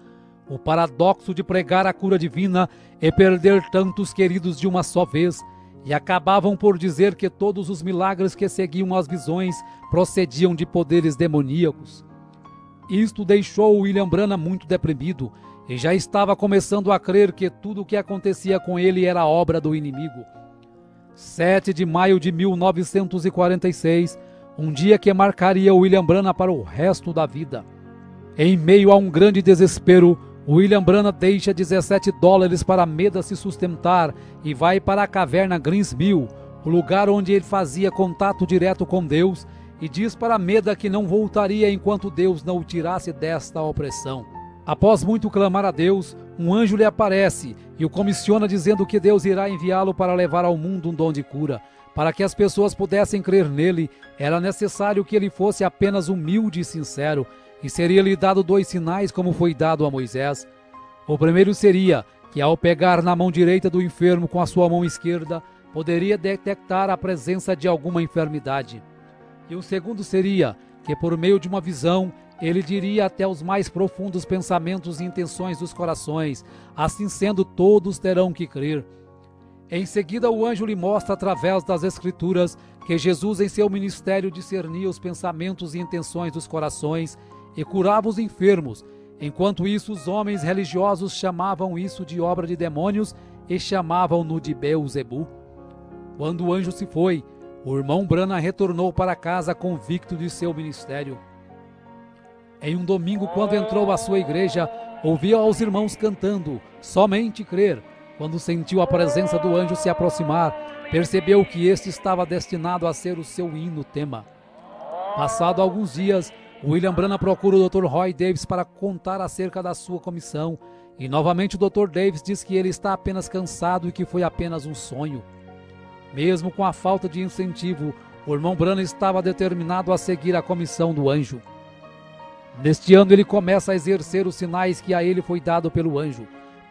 O paradoxo de pregar a cura divina e perder tantos queridos de uma só vez, e acabavam por dizer que todos os milagres que seguiam as visões procediam de poderes demoníacos. Isto deixou William Branham muito deprimido e já estava começando a crer que tudo o que acontecia com ele era obra do inimigo. 7 de maio de 1946, um dia que marcaria William Branham para o resto da vida. Em meio a um grande desespero, William Branham deixa $17 para Meda se sustentar e vai para a caverna Greensmill, o lugar onde ele fazia contato direto com Deus, e diz para Meda que não voltaria enquanto Deus não o tirasse desta opressão. Após muito clamar a Deus, um anjo lhe aparece e o comissiona dizendo que Deus irá enviá-lo para levar ao mundo um dom de cura. Para que as pessoas pudessem crer nele, era necessário que ele fosse apenas humilde e sincero, e seria-lhe dado 2 sinais como foi dado a Moisés. O primeiro seria que, ao pegar na mão direita do enfermo com a sua mão esquerda, poderia detectar a presença de alguma enfermidade. E o segundo seria que, por meio de uma visão, ele diria até os mais profundos pensamentos e intenções dos corações. Assim sendo, todos terão que crer. Em seguida, o anjo lhe mostra através das Escrituras que Jesus em seu ministério discernia os pensamentos e intenções dos corações e curava os enfermos. Enquanto isso, os homens religiosos chamavam isso de obra de demônios e chamavam-no de Beelzebu. Quando o anjo se foi, o irmão Branham retornou para casa convicto de seu ministério. Em um domingo, quando entrou à sua igreja, ouviu aos irmãos cantando "Somente Crer". Quando sentiu a presença do anjo se aproximar, percebeu que este estava destinado a ser o seu hino tema. Passado alguns dias, William Branham procura o Dr. Roy Davis para contar acerca da sua comissão, e novamente o Dr. Davis diz que ele está apenas cansado e que foi apenas um sonho. Mesmo com a falta de incentivo, o irmão Branham estava determinado a seguir a comissão do anjo. Neste ano ele começa a exercer os sinais que a ele foi dado pelo anjo.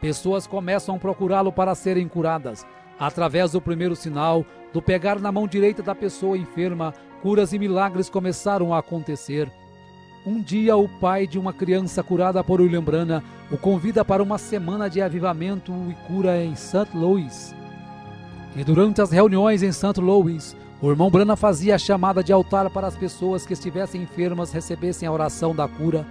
pessoas começam a procurá-lo para serem curadas. Através do primeiro sinal, do pegar na mão direita da pessoa enferma, curas e milagres começaram a acontecer. Um dia, o pai de uma criança curada por William Branham o convida para uma semana de avivamento e cura em St. Louis. E durante as reuniões em St. Louis, o irmão Branham fazia a chamada de altar para as pessoas que estivessem enfermas recebessem a oração da cura.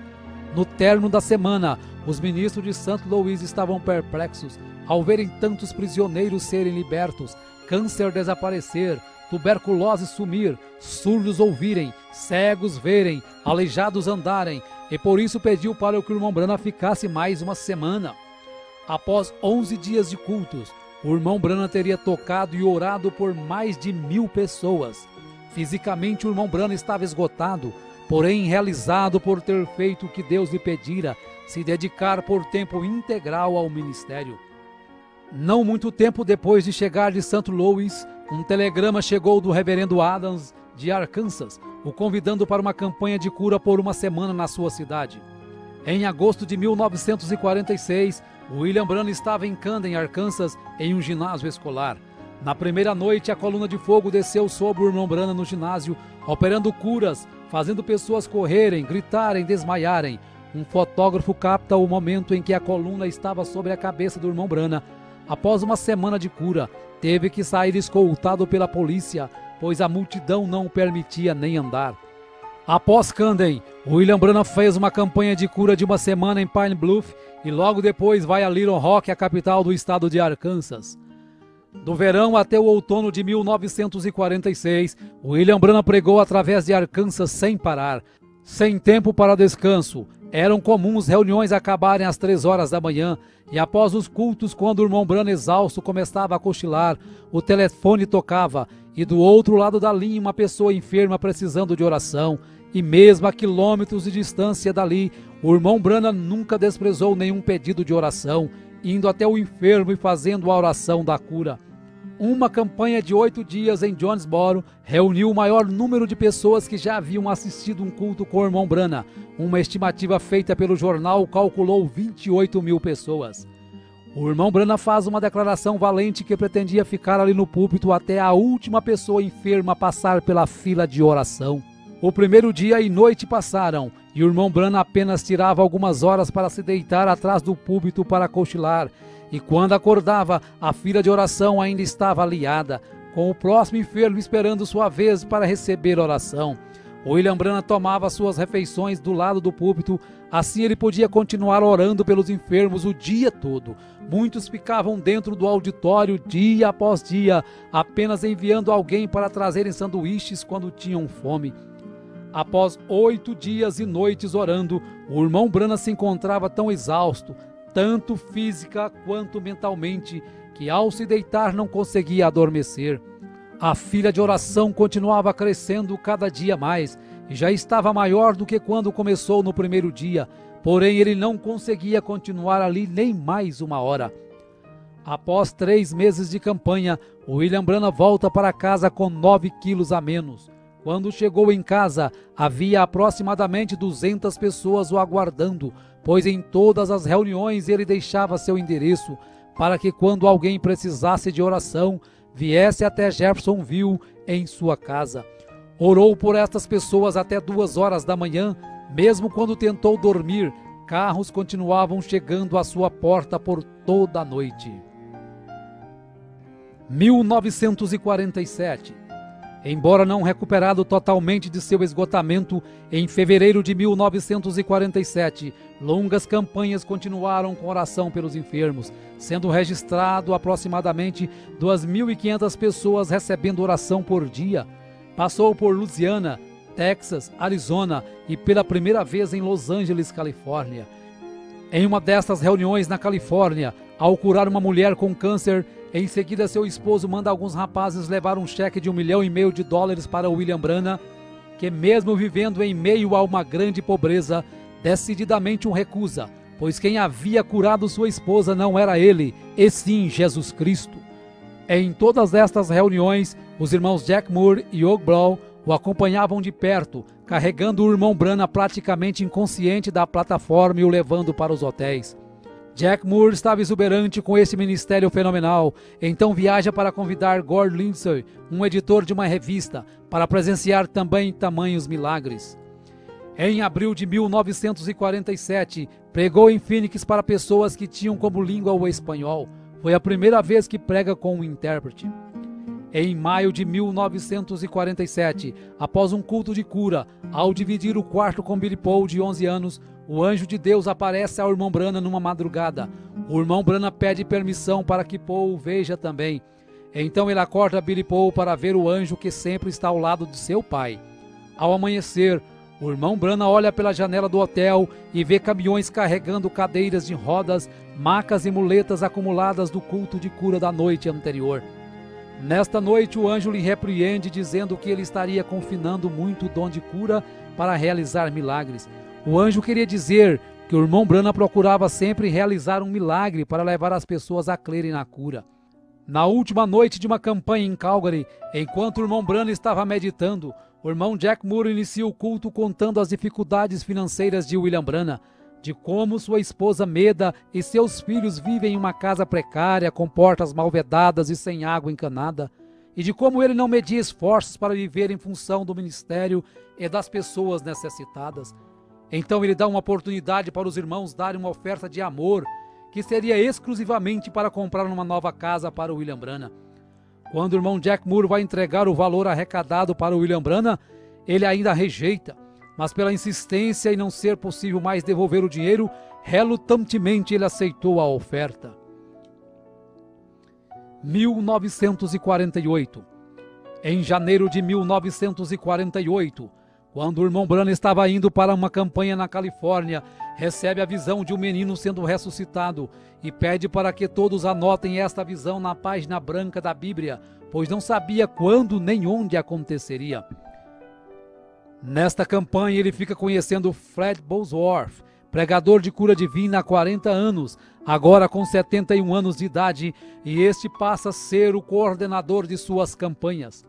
No término da semana, os ministros de St. Louis estavam perplexos ao verem tantos prisioneiros serem libertos, câncer desaparecer, tuberculose sumir, surdos ouvirem, cegos verem, aleijados andarem, e por isso pediu para que o irmão Branham ficasse mais uma semana. Após 11 dias de cultos, o irmão Branham teria tocado e orado por mais de 1000 pessoas. Fisicamente o irmão Branham estava esgotado, porém realizado por ter feito o que Deus lhe pedira, se dedicar por tempo integral ao ministério. Não muito tempo depois de chegar de St. Louis, um telegrama chegou do reverendo Adams de Arkansas, o convidando para uma campanha de cura por uma semana na sua cidade. Em agosto de 1946, William Branham estava em Camden, Arkansas, em um ginásio escolar. Na primeira noite, a coluna de fogo desceu sobre o irmão Branham no ginásio, operando curas, fazendo pessoas correrem, gritarem, desmaiarem. Um fotógrafo capta o momento em que a coluna estava sobre a cabeça do irmão Branham. Após uma semana de cura, teve que sair escoltado pela polícia, pois a multidão não o permitia nem andar. Após Camden, William Branham fez uma campanha de cura de uma semana em Pine Bluff e logo depois vai a Little Rock, a capital do estado de Arkansas. Do verão até o outono de 1946, William Branham pregou através de Arkansas sem parar, sem tempo para descanso. Eram comuns reuniões acabarem às 3 horas da manhã, e após os cultos, quando o irmão Branham exausto começava a cochilar, o telefone tocava, e do outro lado da linha uma pessoa enferma precisando de oração, e mesmo a quilômetros de distância dali, o irmão Branham nunca desprezou nenhum pedido de oração, indo até o enfermo e fazendo a oração da cura. Uma campanha de 8 dias em Jonesboro reuniu o maior número de pessoas que já haviam assistido um culto com o irmão Branham. Uma estimativa feita pelo jornal calculou 28.000 pessoas. O irmão Branham faz uma declaração valente que pretendia ficar ali no púlpito até a última pessoa enferma passar pela fila de oração. O primeiro dia e noite passaram, e o irmão Branham apenas tirava algumas horas para se deitar atrás do púlpito para cochilar, e quando acordava, a fila de oração ainda estava aliada, com o próximo enfermo esperando sua vez para receber oração. William Branham tomava suas refeições do lado do púlpito, assim ele podia continuar orando pelos enfermos o dia todo. Muitos ficavam dentro do auditório dia após dia, apenas enviando alguém para trazerem sanduíches quando tinham fome. Após 8 dias e noites orando, o irmão Branham se encontrava tão exausto, tanto física quanto mentalmente, que ao se deitar não conseguia adormecer. A fila de oração continuava crescendo cada dia mais, e já estava maior do que quando começou no primeiro dia, porém ele não conseguia continuar ali nem mais uma hora. Após 3 meses de campanha, William Branham volta para casa com 9 quilos a menos. Quando chegou em casa, havia aproximadamente 200 pessoas o aguardando, pois em todas as reuniões ele deixava seu endereço, para que quando alguém precisasse de oração, viesse até Jeffersonville em sua casa. Orou por estas pessoas até 2 horas da manhã, mesmo quando tentou dormir, carros continuavam chegando à sua porta por toda a noite. 1947. Embora não recuperado totalmente de seu esgotamento, em fevereiro de 1947, longas campanhas continuaram com oração pelos enfermos, sendo registrado aproximadamente 2.500 pessoas recebendo oração por dia. Passou por Louisiana, Texas, Arizona e pela primeira vez em Los Angeles, Califórnia. Em uma destas reuniões na Califórnia, ao curar uma mulher com câncer, em seguida seu esposo manda alguns rapazes levar um cheque de $1,5 milhão para William Branham, que mesmo vivendo em meio a uma grande pobreza, decididamente o recusa, pois quem havia curado sua esposa não era ele, e sim Jesus Cristo. Em todas estas reuniões, os irmãos Jack Moore e Og Brown o acompanhavam de perto, carregando o irmão Branham praticamente inconsciente da plataforma e o levando para os hotéis. Jack Moore estava exuberante com esse ministério fenomenal, então viaja para convidar Gordon Lindsay, um editor de uma revista, para presenciar também tamanhos milagres. Em abril de 1947, pregou em Phoenix para pessoas que tinham como língua o espanhol. Foi a primeira vez que prega com um intérprete. Em maio de 1947, após um culto de cura, ao dividir o quarto com Billy Paul, de 11 anos, o anjo de Deus aparece ao irmão Branham numa madrugada. O irmão Branham pede permissão para que Paul o veja também. Então ele acorda Billy Paul para ver o anjo que sempre está ao lado de seu pai. Ao amanhecer, o irmão Branham olha pela janela do hotel e vê caminhões carregando cadeiras de rodas, macas e muletas acumuladas do culto de cura da noite anterior. Nesta noite, o anjo lhe repreende, dizendo que ele estaria confinando muito o dom de cura para realizar milagres. O anjo queria dizer que o irmão Branham procurava sempre realizar um milagre para levar as pessoas a crerem na cura. Na última noite de uma campanha em Calgary, enquanto o irmão Branham estava meditando, o irmão Jack Moore inicia o culto contando as dificuldades financeiras de William Branham, de como sua esposa Meda e seus filhos vivem em uma casa precária, com portas mal vedadas e sem água encanada, e de como ele não media esforços para viver em função do ministério e das pessoas necessitadas. Então ele dá uma oportunidade para os irmãos darem uma oferta de amor, que seria exclusivamente para comprar uma nova casa para o William Branham. Quando o irmão Jack Moore vai entregar o valor arrecadado para o William Branham, ele ainda rejeita, mas pela insistência e não ser possível mais devolver o dinheiro, relutantemente ele aceitou a oferta. 1948. Em janeiro de 1948, quando o irmão Branham estava indo para uma campanha na Califórnia, recebe a visão de um menino sendo ressuscitado e pede para que todos anotem esta visão na página branca da Bíblia, pois não sabia quando nem onde aconteceria. Nesta campanha ele fica conhecendo Fred Bosworth, pregador de cura divina há 40 anos, agora com 71 anos de idade, e este passa a ser o coordenador de suas campanhas.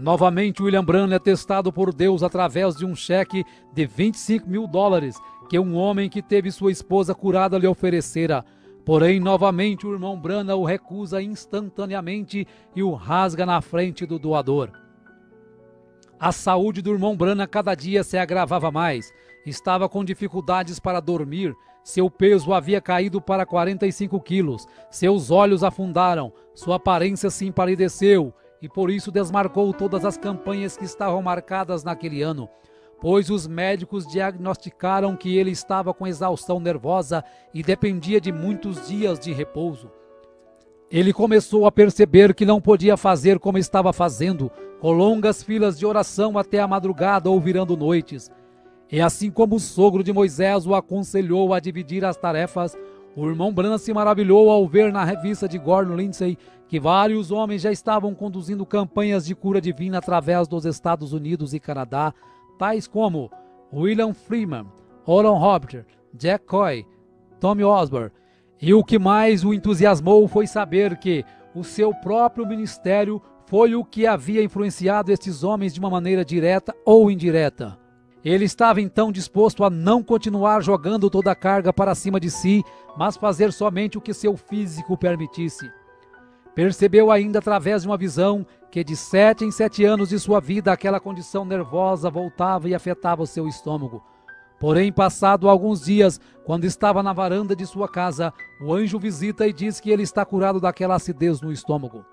Novamente, William Branham é testado por Deus através de um cheque de $25.000 que um homem que teve sua esposa curada lhe oferecera. Porém, novamente, o irmão Branham o recusa instantaneamente e o rasga na frente do doador. A saúde do irmão Branham cada dia se agravava mais. Estava com dificuldades para dormir, seu peso havia caído para 45 quilos, seus olhos afundaram, sua aparência se empalideceu e por isso desmarcou todas as campanhas que estavam marcadas naquele ano, pois os médicos diagnosticaram que ele estava com exaustão nervosa e dependia de muitos dias de repouso. Ele começou a perceber que não podia fazer como estava fazendo, com longas filas de oração até a madrugada ou virando noites. E assim como o sogro de Moisés o aconselhou a dividir as tarefas, o irmão Branham se maravilhou ao ver na revista de Gordon Lindsay que vários homens já estavam conduzindo campanhas de cura divina através dos Estados Unidos e Canadá, tais como William Freeman, Oral Roberts, Jack Coy, Tommy Osborne. E o que mais o entusiasmou foi saber que o seu próprio ministério foi o que havia influenciado estes homens de uma maneira direta ou indireta. Ele estava então disposto a não continuar jogando toda a carga para cima de si, mas fazer somente o que seu físico permitisse. Percebeu ainda através de uma visão que de 7 em 7 anos de sua vida aquela condição nervosa voltava e afetava o seu estômago. Porém, passado alguns dias, quando estava na varanda de sua casa, o anjo visita e diz que ele está curado daquela acidez no estômago.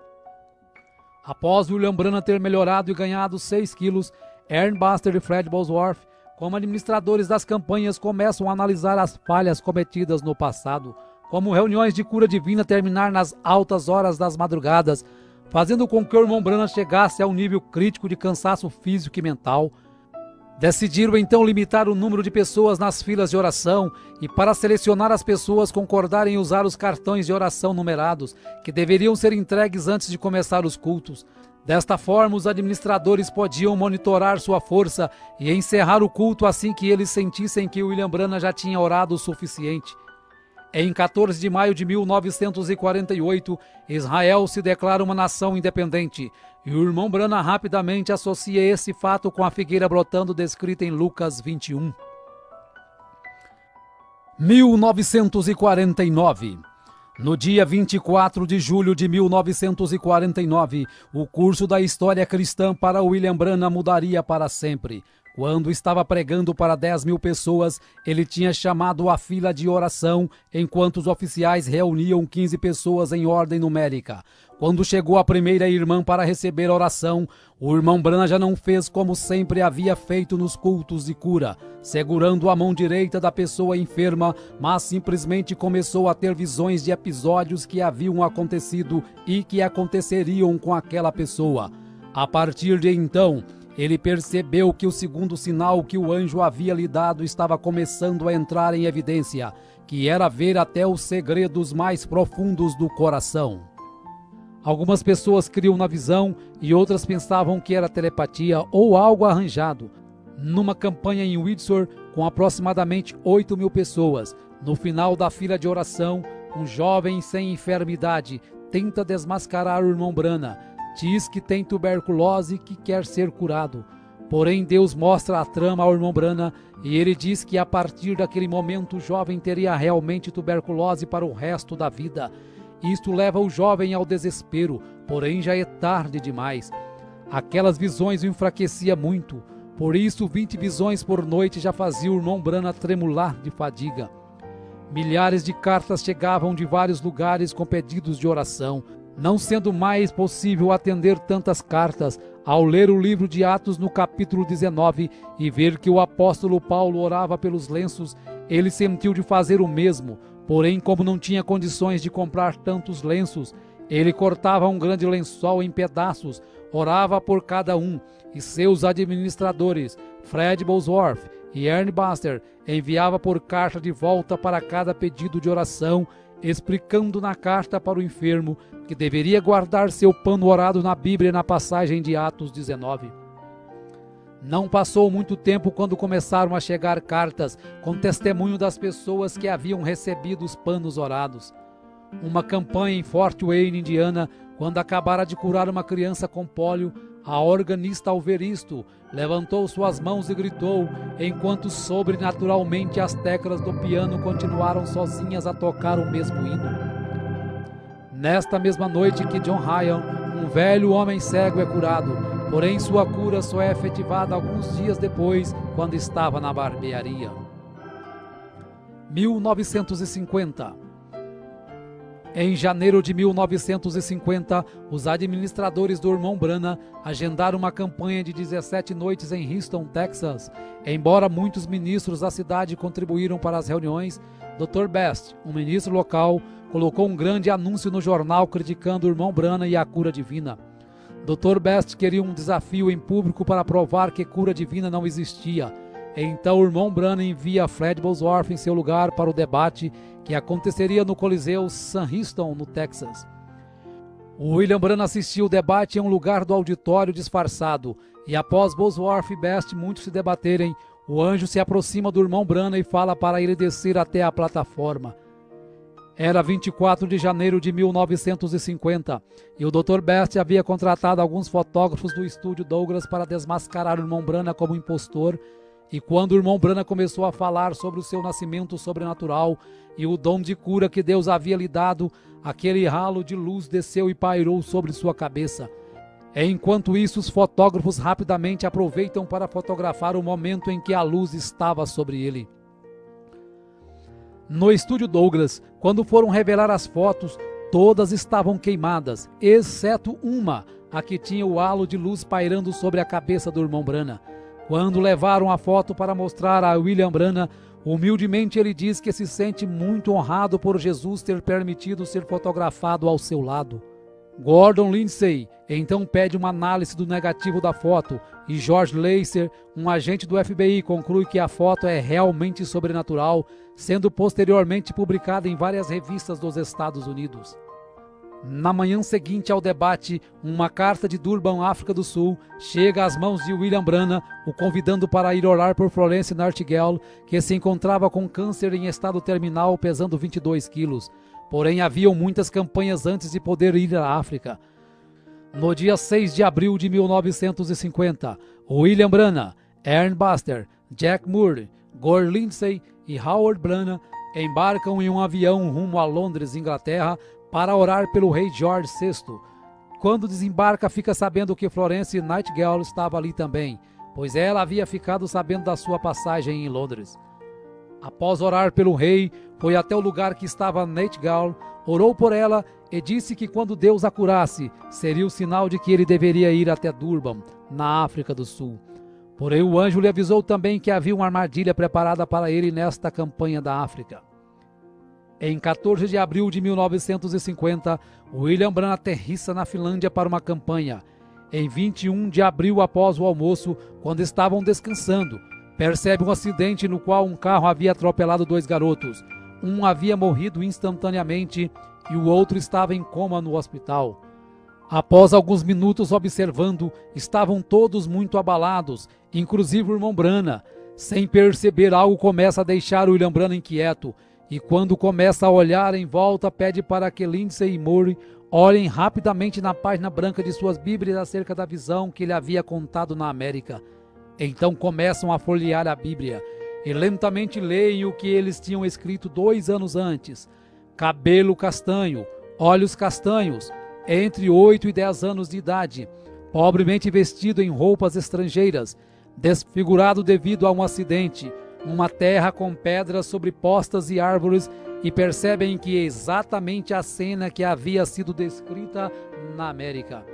Após William Branham ter melhorado e ganhado 6 quilos, Aaron Buster e Fred Bosworth, como administradores das campanhas, começam a analisar as falhas cometidas no passado, como reuniões de cura divina terminar nas altas horas das madrugadas, fazendo com que o irmão Branham chegasse a um nível crítico de cansaço físico e mental. Decidiram então limitar o número de pessoas nas filas de oração e, para selecionar as pessoas, concordarem em usar os cartões de oração numerados, que deveriam ser entregues antes de começar os cultos. Desta forma, os administradores podiam monitorar sua força e encerrar o culto assim que eles sentissem que William Branham já tinha orado o suficiente. Em 14 de maio de 1948, Israel se declara uma nação independente, e o irmão Branham rapidamente associa esse fato com a figueira brotando descrita em Lucas 21. 1949. No dia 24 de julho de 1949, o curso da história cristã para William Branham mudaria para sempre. Quando estava pregando para 10.000 pessoas, ele tinha chamado a fila de oração, enquanto os oficiais reuniam 15 pessoas em ordem numérica. Quando chegou a primeira irmã para receber oração, o irmão Branham já não fez como sempre havia feito nos cultos de cura, segurando a mão direita da pessoa enferma, mas simplesmente começou a ter visões de episódios que haviam acontecido e que aconteceriam com aquela pessoa. A partir de então, ele percebeu que o segundo sinal que o anjo havia lhe dado estava começando a entrar em evidência, que era ver até os segredos mais profundos do coração. Algumas pessoas criam na visão e outras pensavam que era telepatia ou algo arranjado. Numa campanha em Windsor, com aproximadamente 8.000 pessoas, no final da fila de oração, um jovem sem enfermidade tenta desmascarar o irmão Branham. Diz que tem tuberculose e que quer ser curado. Porém, Deus mostra a trama ao irmão Branham e ele diz que a partir daquele momento o jovem teria realmente tuberculose para o resto da vida. Isto leva o jovem ao desespero, porém já é tarde demais. Aquelas visões o enfraqueciam muito, por isso 20 visões por noite já faziam o irmão Branham tremular de fadiga. Milhares de cartas chegavam de vários lugares com pedidos de oração. Não sendo mais possível atender tantas cartas, ao ler o livro de Atos no capítulo 19 e ver que o apóstolo Paulo orava pelos lenços, ele sentiu de fazer o mesmo. Porém, como não tinha condições de comprar tantos lenços, ele cortava um grande lençol em pedaços, orava por cada um, e seus administradores, Fred Bosworth e Ernie Buster, enviava por carta de volta para cada pedido de oração, explicando na carta para o enfermo que deveria guardar seu pano orado na Bíblia na passagem de Atos 19. Não passou muito tempo quando começaram a chegar cartas com testemunho das pessoas que haviam recebido os panos orados. Uma campanha em Fort Wayne, Indiana, quando acabara de curar uma criança com pólio, a organista, ao ver isto, levantou suas mãos e gritou, enquanto sobrenaturalmente as teclas do piano continuaram sozinhas a tocar o mesmo hino. Nesta mesma noite que John Ryan, um velho homem cego, é curado, porém sua cura só é efetivada alguns dias depois, quando estava na barbearia. 1950. Em janeiro de 1950, os administradores do irmão Branham agendaram uma campanha de 17 noites em Houston, Texas. Embora muitos ministros da cidade contribuíram para as reuniões, Dr. Best, um ministro local, colocou um grande anúncio no jornal criticando o irmão Branham e a cura divina. Dr. Best queria um desafio em público para provar que cura divina não existia. Então o irmão Branham envia Fred Bosworth em seu lugar para o debate que aconteceria no Coliseu Sam Houston, no Texas. O William Branham assistiu o debate em um lugar do auditório disfarçado, e após Bosworth e Best muitos se debaterem, o anjo se aproxima do irmão Branham e fala para ele descer até a plataforma. Era 24 de janeiro de 1950, e o Dr. Best havia contratado alguns fotógrafos do estúdio Douglas para desmascarar o irmão Branham como impostor. E quando o irmão Branham começou a falar sobre o seu nascimento sobrenatural e o dom de cura que Deus havia lhe dado, aquele ralo de luz desceu e pairou sobre sua cabeça. Enquanto isso, os fotógrafos rapidamente aproveitam para fotografar o momento em que a luz estava sobre ele. No estúdio Douglas, quando foram revelar as fotos, todas estavam queimadas, exceto uma, a que tinha o halo de luz pairando sobre a cabeça do irmão Branham. Quando levaram a foto para mostrar a William Branham, humildemente ele diz que se sente muito honrado por Jesus ter permitido ser fotografado ao seu lado. Gordon Lindsay então pede uma análise do negativo da foto e George Lacer, um agente do FBI, conclui que a foto é realmente sobrenatural, sendo posteriormente publicada em várias revistas dos Estados Unidos. Na manhã seguinte ao debate, uma carta de Durban, África do Sul, chega às mãos de William Branham, o convidando para ir orar por Florence Nightingale, que se encontrava com câncer em estado terminal, pesando 22 quilos. Porém, haviam muitas campanhas antes de poder ir à África. No dia 6 de abril de 1950, William Branham, Ernie Buster, Jack Moore, Gore Lindsay e Howard Branham embarcam em um avião rumo a Londres, Inglaterra, para orar pelo rei George VI. Quando desembarca, fica sabendo que Florence Nightingale estava ali também, pois ela havia ficado sabendo da sua passagem em Londres. Após orar pelo rei, foi até o lugar que estava Nightingale, orou por ela e disse que quando Deus a curasse, seria o sinal de que ele deveria ir até Durban, na África do Sul. Porém, o anjo lhe avisou também que havia uma armadilha preparada para ele nesta campanha da África. Em 14 de abril de 1950, William Branham aterrissa na Finlândia para uma campanha. Em 21 de abril, após o almoço, quando estavam descansando, percebe um acidente no qual um carro havia atropelado 2 garotos. Um havia morrido instantaneamente e o outro estava em coma no hospital. Após alguns minutos observando, estavam todos muito abalados, inclusive o irmão Branham. Sem perceber, algo começa a deixar o William Branham inquieto, e quando começa a olhar em volta, pede para que Lindsay e Murray olhem rapidamente na página branca de suas Bíblias acerca da visão que ele havia contado na América. Então começam a folhear a Bíblia e lentamente leem o que eles tinham escrito 2 anos antes. Cabelo castanho, olhos castanhos, entre 8 e 10 anos de idade, pobremente vestido em roupas estrangeiras, desfigurado devido a um acidente, uma terra com pedras sobrepostas e árvores, e percebem que é exatamente a cena que havia sido descrita na América.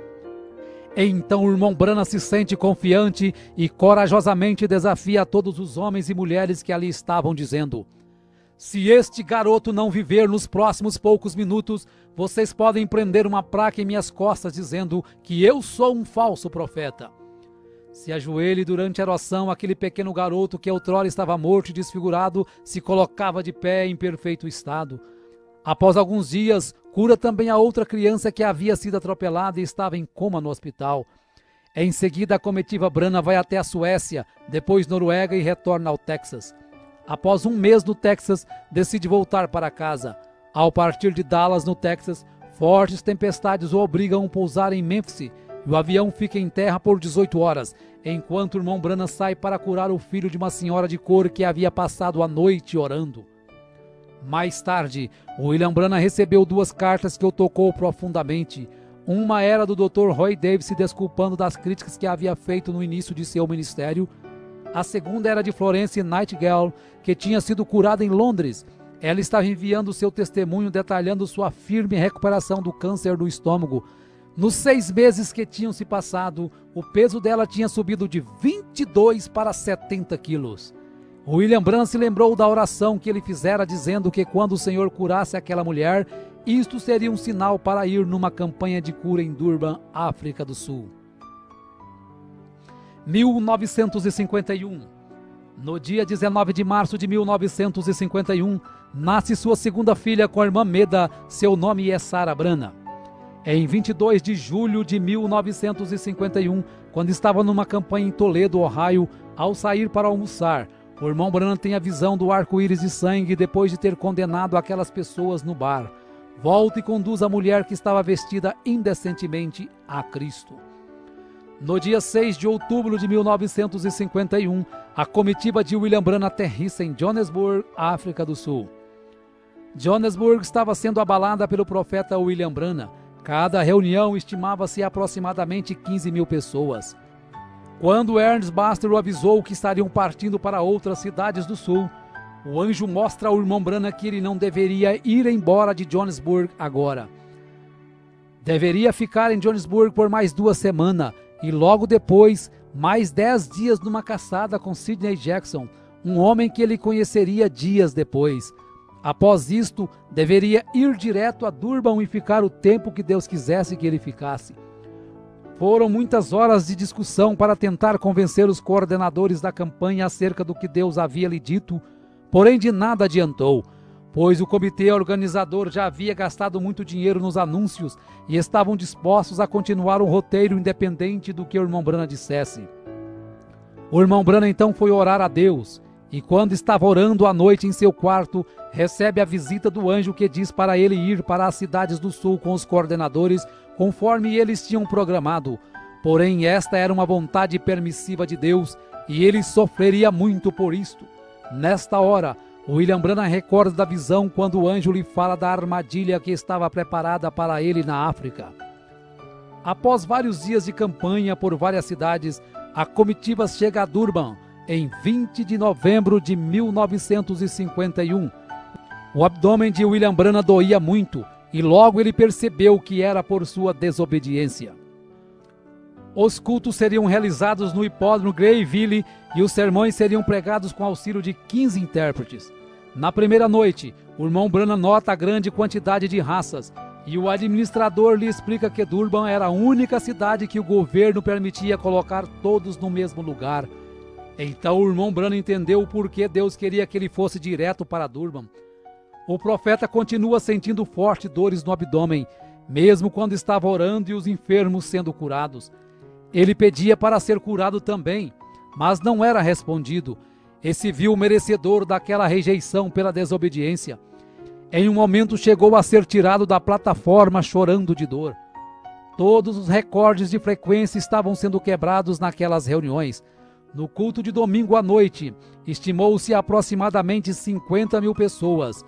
Então o irmão Branham se sente confiante e corajosamente desafia todos os homens e mulheres que ali estavam, dizendo: se este garoto não viver nos próximos poucos minutos, vocês podem prender uma placa em minhas costas dizendo que eu sou um falso profeta. Se ajoelhe durante a oração, aquele pequeno garoto que outrora estava morto e desfigurado se colocava de pé em perfeito estado. Após alguns dias, cura também a outra criança que havia sido atropelada e estava em coma no hospital. Em seguida, a comitiva Branham vai até a Suécia, depois Noruega e retorna ao Texas. Após 1 mês no Texas, decide voltar para casa. Ao partir de Dallas, no Texas, fortes tempestades o obrigam a pousar em Memphis, e o avião fica em terra por 18 horas, enquanto o irmão Branham sai para curar o filho de uma senhora de cor que havia passado a noite orando. Mais tarde, William Branham recebeu 2 cartas que o tocou profundamente. Uma era do Dr. Roy Davis se desculpando das críticas que havia feito no início de seu ministério. A segunda era de Florence Nightingale, que tinha sido curada em Londres. Ela estava enviando seu testemunho detalhando sua firme recuperação do câncer do estômago. Nos 6 meses que tinham se passado, o peso dela tinha subido de 22 para 70 quilos. William Branham se lembrou da oração que ele fizera dizendo que quando o Senhor curasse aquela mulher, isto seria um sinal para ir numa campanha de cura em Durban, África do Sul. 1951. No dia 19 de março de 1951, nasce sua segunda filha com a irmã Meda, seu nome é Sarah Branham. Em 22 de julho de 1951, quando estava numa campanha em Toledo, Ohio, ao sair para almoçar, o irmão Branham tem a visão do arco-íris de sangue depois de ter condenado aquelas pessoas no bar. Volta e conduz a mulher que estava vestida indecentemente a Cristo. No dia 6 de outubro de 1951, a comitiva de William Branham aterrissa em Johannesburg, África do Sul. Johannesburg estava sendo abalada pelo profeta William Branham. Cada reunião estimava-se aproximadamente 15 mil pessoas. Quando Ernest Baxter o avisou que estariam partindo para outras cidades do sul, o anjo mostra ao irmão Branham que ele não deveria ir embora de Johannesburg agora. Deveria ficar em Johannesburg por mais 2 semanas e logo depois, mais 10 dias numa caçada com Sidney Jackson, um homem que ele conheceria dias depois. Após isto, deveria ir direto a Durban e ficar o tempo que Deus quisesse que ele ficasse. Foram muitas horas de discussão para tentar convencer os coordenadores da campanha acerca do que Deus havia lhe dito, porém de nada adiantou, pois o comitê organizador já havia gastado muito dinheiro nos anúncios e estavam dispostos a continuar um roteiro independente do que o irmão Branham dissesse. O irmão Branham então foi orar a Deus, e quando estava orando à noite em seu quarto, recebe a visita do anjo que diz para ele ir para as cidades do sul com os coordenadores, conforme eles tinham programado. Porém, esta era uma vontade permissiva de Deus, e ele sofreria muito por isto. Nesta hora, William Branham recorda da visão quando o anjo lhe fala da armadilha que estava preparada para ele na África. Após vários dias de campanha por várias cidades, a comitiva chega a Durban em 20 de novembro de 1951. O abdômen de William Branham doía muito e logo ele percebeu que era por sua desobediência. Os cultos seriam realizados no hipódromo Greyville e os sermões seriam pregados com auxílio de 15 intérpretes. Na primeira noite, o irmão Branham nota a grande quantidade de raças e o administrador lhe explica que Durban era a única cidade que o governo permitia colocar todos no mesmo lugar. Então o irmão Branham entendeu o porquê Deus queria que ele fosse direto para Durban. O profeta continua sentindo fortes dores no abdômen, mesmo quando estava orando e os enfermos sendo curados. Ele pedia para ser curado também, mas não era respondido, e se viu merecedor daquela rejeição pela desobediência. Em um momento chegou a ser tirado da plataforma chorando de dor. Todos os recordes de frequência estavam sendo quebrados naquelas reuniões. No culto de domingo à noite, estimou-se aproximadamente 50 mil pessoas.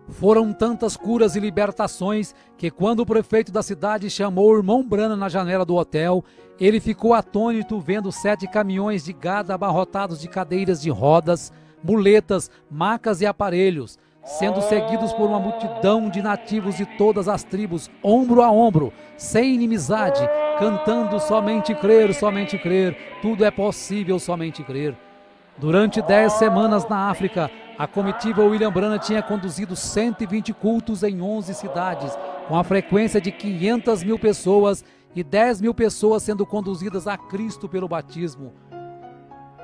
Foram tantas curas e libertações que quando o prefeito da cidade chamou o irmão Branham na janela do hotel, ele ficou atônito vendo 7 caminhões de gado abarrotados de cadeiras de rodas, muletas, macas e aparelhos, sendo seguidos por uma multidão de nativos de todas as tribos, ombro a ombro, sem inimizade, cantando somente crer, tudo é possível, somente crer. Durante 10 semanas na África, a comitiva William Branham tinha conduzido 120 cultos em 11 cidades, com a frequência de 500 mil pessoas e 10 mil pessoas sendo conduzidas a Cristo pelo batismo.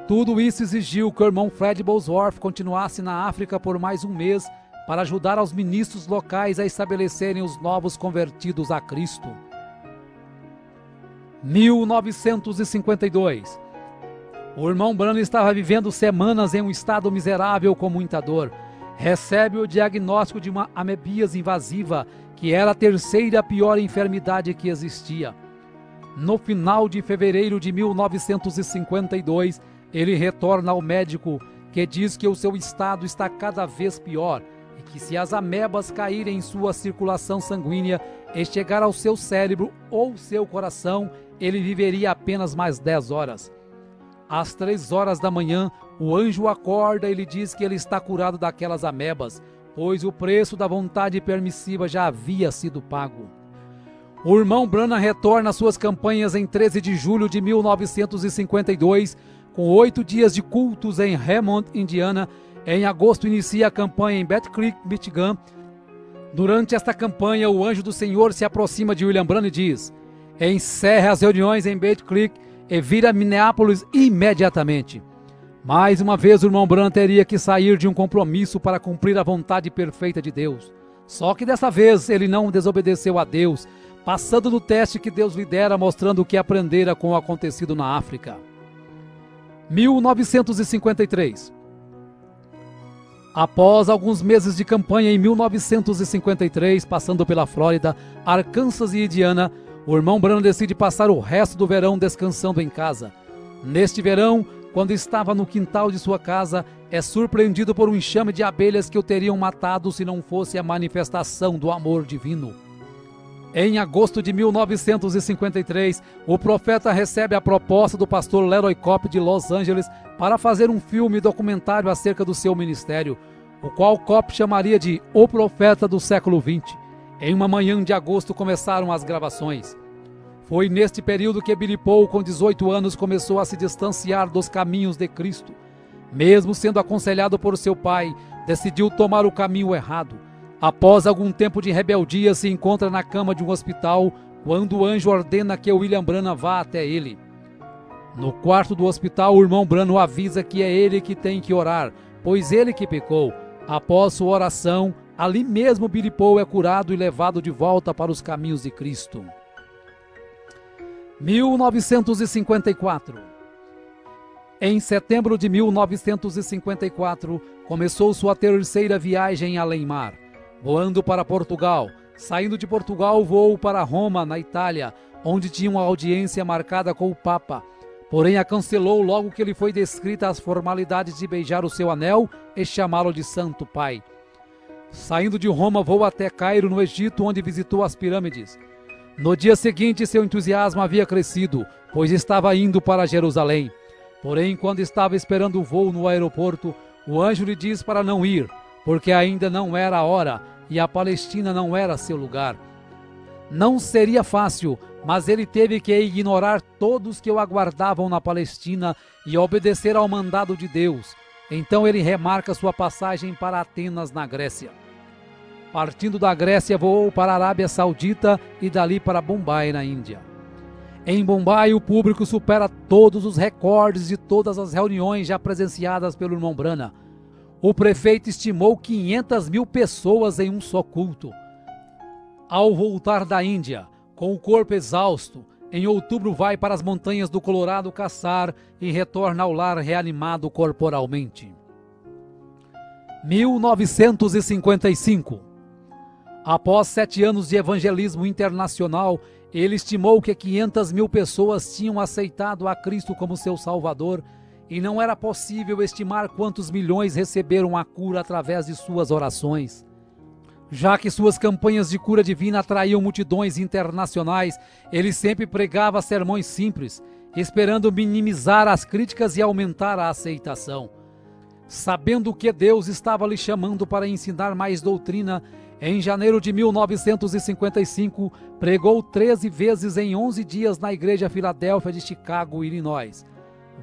Tudo isso exigiu que o irmão Fred Bosworth continuasse na África por mais um mês para ajudar aos ministros locais a estabelecerem os novos convertidos a Cristo. 1952. O irmão Branham estava vivendo semanas em um estado miserável com muita dor. Recebe o diagnóstico de uma amebíase invasiva, que era a terceira pior enfermidade que existia. No final de fevereiro de 1952, ele retorna ao médico, que diz que o seu estado está cada vez pior e que se as amebas caírem em sua circulação sanguínea e chegar ao seu cérebro ou seu coração, ele viveria apenas mais 10 horas. Às 3 horas da manhã, o anjo acorda e lhe diz que ele está curado daquelas amebas, pois o preço da vontade permissiva já havia sido pago. O irmão Branham retorna às suas campanhas em 13 de julho de 1952, com 8 dias de cultos em Hammond, Indiana. Em agosto inicia a campanha em Battle Creek, Michigan. Durante esta campanha, o anjo do Senhor se aproxima de William Branham e diz: encerre as reuniões em Battle Creek e vira a Minneapolis imediatamente. Mais uma vez o irmão Branham teria que sair de um compromisso para cumprir a vontade perfeita de Deus. Só que dessa vez ele não desobedeceu a Deus, passando no teste que Deus lhe dera, mostrando o que aprendera com o acontecido na África. 1953. Após alguns meses de campanha em 1953, passando pela Flórida, Arkansas e Indiana, o irmão Branham decide passar o resto do verão descansando em casa. Neste verão, quando estava no quintal de sua casa, é surpreendido por um enxame de abelhas que o teriam matado se não fosse a manifestação do amor divino. Em agosto de 1953, o profeta recebe a proposta do pastor Leroy Cope de Los Angeles para fazer um filme documentário acerca do seu ministério, o qual Cope chamaria de O Profeta do Século XX. Em uma manhã de agosto começaram as gravações. Foi neste período que Billy Paul, com 18 anos, começou a se distanciar dos caminhos de Cristo. Mesmo sendo aconselhado por seu pai, decidiu tomar o caminho errado. Após algum tempo de rebeldia, se encontra na cama de um hospital, quando o anjo ordena que William Branham vá até ele. No quarto do hospital, o irmão Branham avisa que é ele que tem que orar, pois ele que pecou. Após sua oração, ali mesmo Billy Paul é curado e levado de volta para os caminhos de Cristo. 1954. Em setembro de 1954, começou sua terceira viagem além-mar, voando para Portugal. Saindo de Portugal, voou para Roma, na Itália, onde tinha uma audiência marcada com o Papa. porém a cancelou logo que lhe foi descrita as formalidades de beijar o seu anel e chamá-lo de Santo Pai. Saindo de Roma, voou até Cairo, no Egito, onde visitou as pirâmides. No dia seguinte, seu entusiasmo havia crescido, pois estava indo para Jerusalém. Porém, quando estava esperando o voo no aeroporto, o anjo lhe diz para não ir, porque ainda não era a hora e a Palestina não era seu lugar. Não seria fácil, mas ele teve que ignorar todos que o aguardavam na Palestina e obedecer ao mandado de Deus. Então ele remarca sua passagem para Atenas, na Grécia. Partindo da Grécia, voou para a Arábia Saudita e dali para Bombai, na Índia. Em Bombai, o público supera todos os recordes de todas as reuniões já presenciadas pelo irmão Branham. O prefeito estimou 500 mil pessoas em um só culto. Ao voltar da Índia, com o corpo exausto, em outubro vai para as montanhas do Colorado caçar e retorna ao lar reanimado corporalmente. 1955. Após 7 anos de evangelismo internacional, ele estimou que 500 mil pessoas tinham aceitado a Cristo como seu Salvador e não era possível estimar quantos milhões receberam a cura através de suas orações. Já que suas campanhas de cura divina atraíam multidões internacionais, ele sempre pregava sermões simples, esperando minimizar as críticas e aumentar a aceitação. Sabendo que Deus estava lhe chamando para ensinar mais doutrina, em janeiro de 1955, pregou 13 vezes em 11 dias na Igreja Filadélfia de Chicago, Illinois.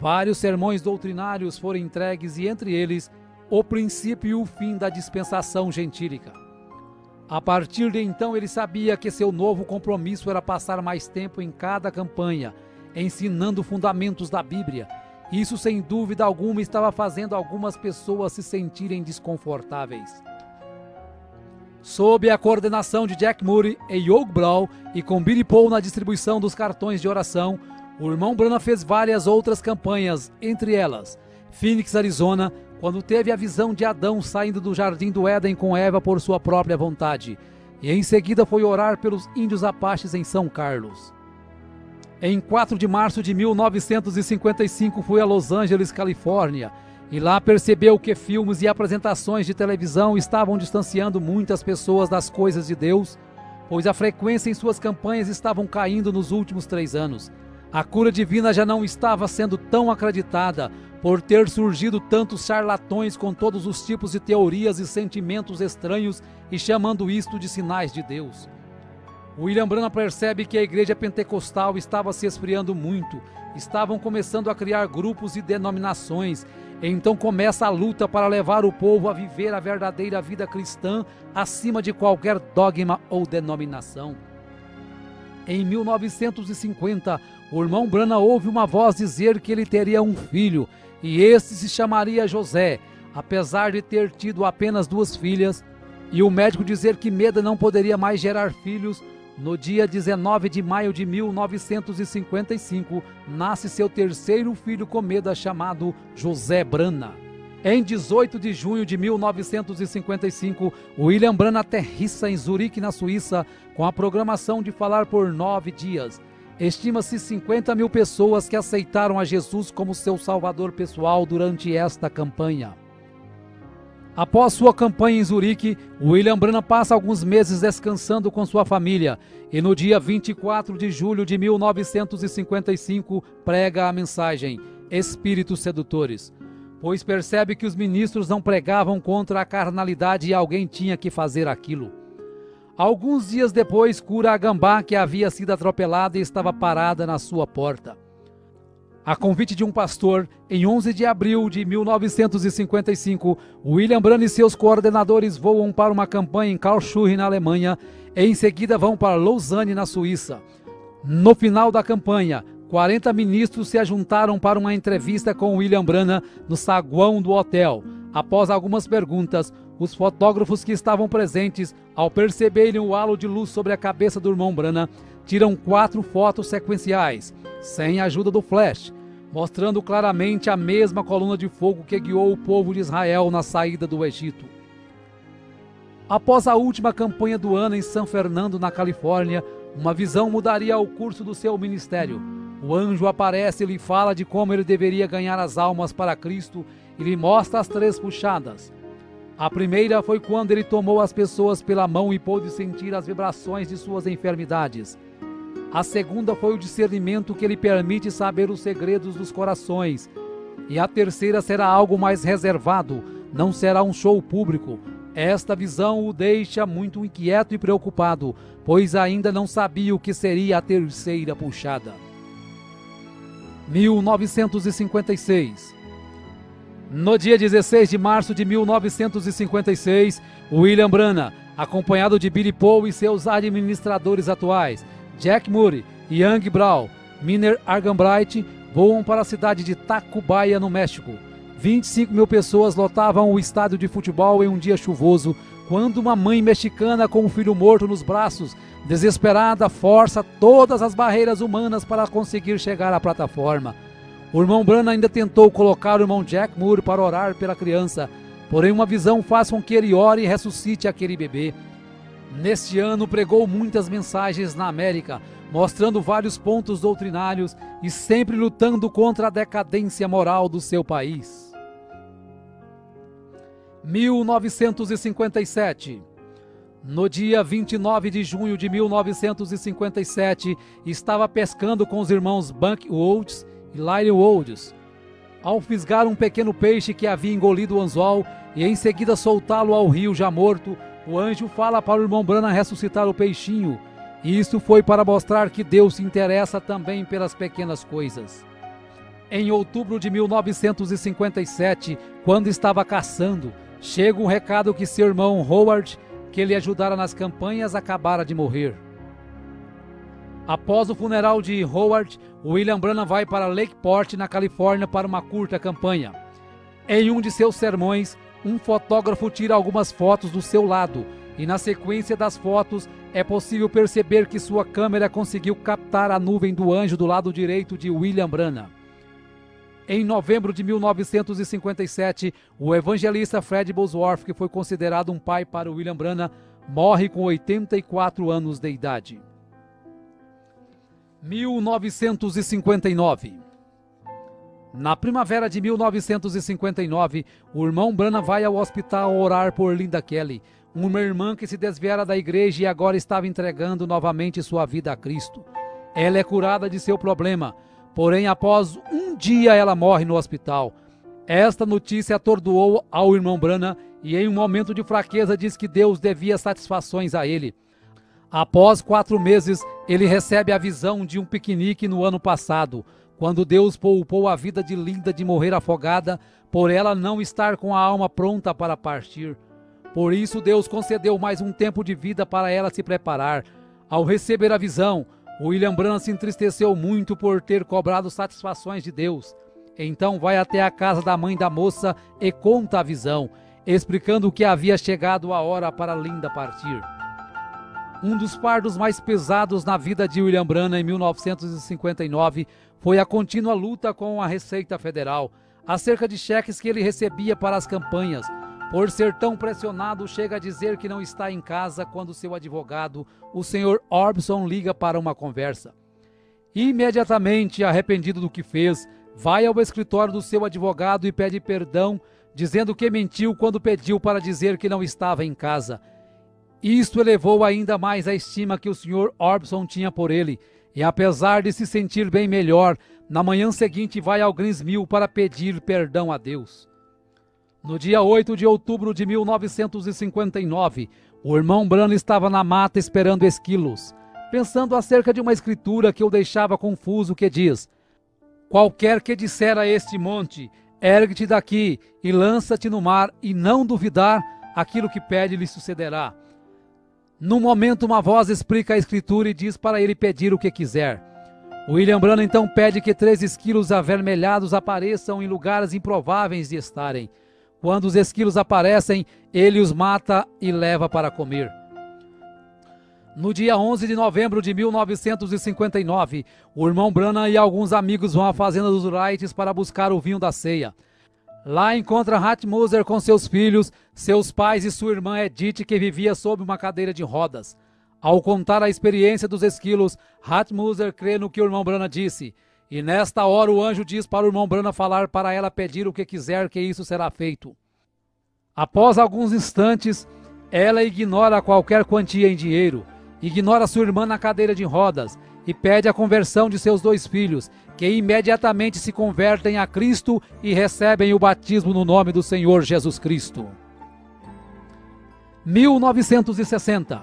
Vários sermões doutrinários foram entregues e, entre eles, o princípio e o fim da dispensação gentílica. A partir de então, ele sabia que seu novo compromisso era passar mais tempo em cada campanha, ensinando fundamentos da Bíblia. Isso, sem dúvida alguma, estava fazendo algumas pessoas se sentirem desconfortáveis. Sob a coordenação de Jack Moody e Hugh Brown e com Billy Paul na distribuição dos cartões de oração, o irmão Branham fez várias outras campanhas, entre elas Phoenix, Arizona, quando teve a visão de Adão saindo do jardim do Éden com Eva por sua própria vontade, e em seguida foi orar pelos índios apaches em São Carlos. Em 4 de março de 1955 foi a Los Angeles, Califórnia, e lá percebeu que filmes e apresentações de televisão estavam distanciando muitas pessoas das coisas de Deus, pois a frequência em suas campanhas estavam caindo nos últimos 3 anos. A cura divina já não estava sendo tão acreditada, por ter surgido tantos charlatões com todos os tipos de teorias e sentimentos estranhos e chamando isto de sinais de Deus. William Branham percebe que a igreja pentecostal estava se esfriando muito, estavam começando a criar grupos e denominações, então começa a luta para levar o povo a viver a verdadeira vida cristã acima de qualquer dogma ou denominação. Em 1950, o irmão Branham ouve uma voz dizer que ele teria um filho, e este se chamaria José, apesar de ter tido apenas 2 filhas, e o médico dizer que Meda não poderia mais gerar filhos. No dia 19 de maio de 1955, nasce seu 3º filho com Meda, chamado José Branham. Em 18 de junho de 1955, William Branham aterrissa em Zurique, na Suíça, com a programação de falar por 9 dias. Estima-se 50 mil pessoas que aceitaram a Jesus como seu salvador pessoal durante esta campanha. Após sua campanha em Zurique, William Branham passa alguns meses descansando com sua família e no dia 24 de julho de 1955 prega a mensagem Espíritos Sedutores, pois percebe que os ministros não pregavam contra a carnalidade e alguém tinha que fazer aquilo. Alguns dias depois, cura a gambá que havia sido atropelada e estava parada na sua porta. A convite de um pastor, em 11 de abril de 1955, William Branham e seus coordenadores voam para uma campanha em Karlsruhe, na Alemanha, e em seguida vão para Lausanne, na Suíça. No final da campanha, 40 ministros se ajuntaram para uma entrevista com William Branham no saguão do hotel. Após algumas perguntas, os fotógrafos que estavam presentes, ao perceberem o halo de luz sobre a cabeça do irmão Branham, tiram 4 fotos sequenciais, sem a ajuda do flash, mostrando claramente a mesma coluna de fogo que guiou o povo de Israel na saída do Egito. Após a última campanha do ano em San Fernando, na Califórnia, uma visão mudaria o curso do seu ministério. O anjo aparece e lhe fala de como ele deveria ganhar as almas para Cristo e lhe mostra as 3 puxadas. A primeira foi quando ele tomou as pessoas pela mão e pôde sentir as vibrações de suas enfermidades. A segunda foi o discernimento que lhe permite saber os segredos dos corações. E a terceira será algo mais reservado, não será um show público. Esta visão o deixa muito inquieto e preocupado, pois ainda não sabia o que seria a terceira puxada. 1956. No dia 16 de março de 1956, William Branham, acompanhado de Billy Paul e seus administradores atuais, Jack Murray e Young Brown, Miner Arganbright, voam para a cidade de Tacubaya, no México. 25 mil pessoas lotavam o estádio de futebol em um dia chuvoso, quando uma mãe mexicana com um filho morto nos braços, desesperada, força todas as barreiras humanas para conseguir chegar à plataforma. O irmão Branham ainda tentou colocar o irmão Jack Moore para orar pela criança, porém uma visão faz com que ele ore e ressuscite aquele bebê. Neste ano pregou muitas mensagens na América, mostrando vários pontos doutrinários e sempre lutando contra a decadência moral do seu país. 1957. No dia 29 de junho de 1957, estava pescando com os irmãos Buck Woods e Lyle Woods. Ao fisgar um pequeno peixe que havia engolido o anzol e em seguida soltá-lo ao rio já morto, o anjo fala para o irmão Branham ressuscitar o peixinho. Isso foi para mostrar que Deus se interessa também pelas pequenas coisas. Em outubro de 1957, quando estava caçando, chega um recado que seu irmão Howard, que lhe ajudara nas campanhas, acabara de morrer. Após o funeral de Howard, William Branham vai para Lakeport, na Califórnia, para uma curta campanha. Em um de seus sermões, um fotógrafo tira algumas fotos do seu lado, e na sequência das fotos é possível perceber que sua câmera conseguiu captar a nuvem do anjo do lado direito de William Branham. Em novembro de 1957, o evangelista Fred Bosworth, que foi considerado um pai para William Branham, morre com 84 anos de idade. 1959. Na primavera de 1959, o irmão Branham vai ao hospital orar por Linda Kelly, uma irmã que se desviara da igreja e agora estava entregando novamente sua vida a Cristo. Ela é curada de seu problema, porém após um dia ela morre no hospital. Esta notícia atordoou ao irmão Branham e em um momento de fraqueza diz que Deus devia satisfações a ele. Após 4 meses, ele recebe a visão de um piquenique no ano passado, quando Deus poupou a vida de Linda de morrer afogada, por ela não estar com a alma pronta para partir. Por isso Deus concedeu mais um tempo de vida para ela se preparar. Ao receber a visão, William Branham se entristeceu muito por ter cobrado satisfações de Deus. Então vai até a casa da mãe da moça e conta a visão, explicando que havia chegado a hora para Linda partir. Um dos fardos mais pesados na vida de William Branham em 1959 foi a contínua luta com a Receita Federal, acerca de cheques que ele recebia para as campanhas. Por ser tão pressionado, chega a dizer que não está em casa quando seu advogado, o Sr. Orbison, liga para uma conversa. Imediatamente, arrependido do que fez, vai ao escritório do seu advogado e pede perdão, dizendo que mentiu quando pediu para dizer que não estava em casa. Isto elevou ainda mais a estima que o Sr. Orbison tinha por ele, e apesar de se sentir bem melhor, na manhã seguinte vai ao Greens Mill para pedir perdão a Deus. No dia 8 de outubro de 1959, o irmão Branham estava na mata esperando esquilos, pensando acerca de uma escritura que o deixava confuso, que diz: qualquer que disser a este monte, ergue-te daqui e lança-te no mar, e não duvidar, aquilo que pede lhe sucederá. No momento, uma voz explica a escritura e diz para ele pedir o que quiser. William Branham então pede que 3 esquilos avermelhados apareçam em lugares improváveis de estarem. Quando os esquilos aparecem, ele os mata e leva para comer. No dia 11 de novembro de 1959, o irmão Branham e alguns amigos vão à fazenda dos Wrights para buscar o vinho da ceia. Lá encontra Hat Moser com seus filhos, seus pais e sua irmã Edith, que vivia sob uma cadeira de rodas. Ao contar a experiência dos esquilos, Hat Moser crê no que o irmão Branham disse. E nesta hora o anjo diz para o irmão Branham falar para ela pedir o que quiser, que isso será feito. Após alguns instantes, ela ignora qualquer quantia em dinheiro, ignora sua irmã na cadeira de rodas e pede a conversão de seus 2 filhos, que imediatamente se convertem a Cristo e recebem o batismo no nome do Senhor Jesus Cristo. 1960.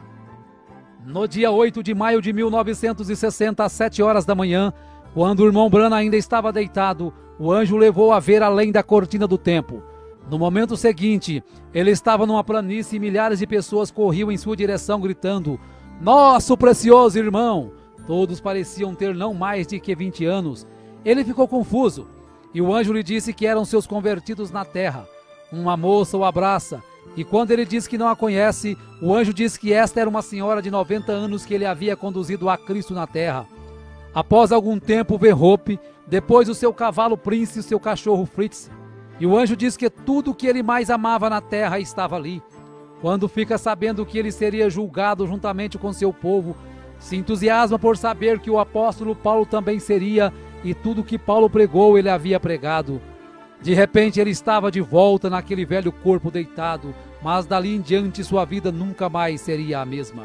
No dia 8 de maio de 1960, às 7 horas da manhã, quando o irmão Branham ainda estava deitado, o anjo o levou a ver além da cortina do templo. No momento seguinte, ele estava numa planície e milhares de pessoas corriam em sua direção gritando: "Nosso precioso irmão!" Todos pareciam ter não mais de que 20 anos. Ele ficou confuso e o anjo lhe disse que eram seus convertidos na terra. Uma moça o abraça e quando ele diz que não a conhece, o anjo diz que esta era uma senhora de 90 anos que ele havia conduzido a Cristo na terra. Após algum tempo vê Hope, depois o seu cavalo Prince e o seu cachorro Fritz. E o anjo diz que tudo o que ele mais amava na terra estava ali. Quando fica sabendo que ele seria julgado juntamente com seu povo, se entusiasma por saber que o apóstolo Paulo também seria, e tudo que Paulo pregou ele havia pregado. De repente ele estava de volta naquele velho corpo deitado, mas dali em diante sua vida nunca mais seria a mesma.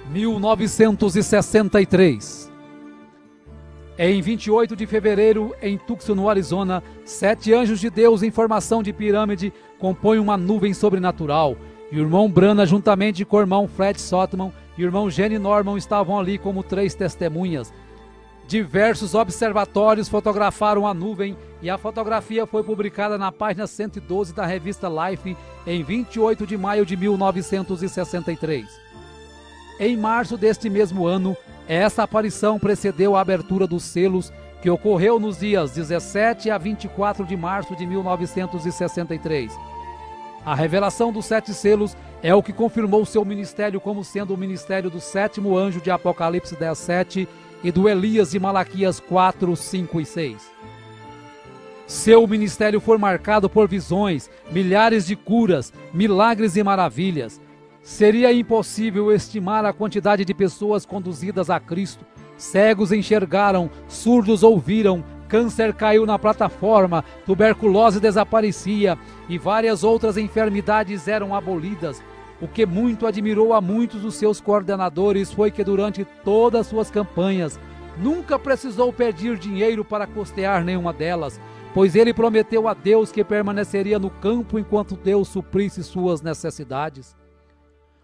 1963. Em 28 de fevereiro, em Tucson, no Arizona, 7 anjos de Deus em formação de pirâmide compõem uma nuvem sobrenatural. E o irmão Branham, juntamente com o irmão Fred Sotman e o irmão Gene Norman, estavam ali como 3 testemunhas. Diversos observatórios fotografaram a nuvem e a fotografia foi publicada na página 112 da revista Life em 28 de maio de 1963. Em março deste mesmo ano, essa aparição precedeu a abertura dos selos, que ocorreu nos dias 17 a 24 de março de 1963. A revelação dos 7 selos é o que confirmou seu ministério como sendo o ministério do 7º anjo de Apocalipse 10:7 e do Elias de Malaquias 4, 5 e 6. Seu ministério foi marcado por visões, milhares de curas, milagres e maravilhas. Seria impossível estimar a quantidade de pessoas conduzidas a Cristo. Cegos enxergaram, surdos ouviram, câncer caiu na plataforma, tuberculose desaparecia e várias outras enfermidades eram abolidas. O que muito admirou a muitos dos seus coordenadores foi que durante todas suas campanhas nunca precisou pedir dinheiro para custear nenhuma delas, pois ele prometeu a Deus que permaneceria no campo enquanto Deus suprisse suas necessidades.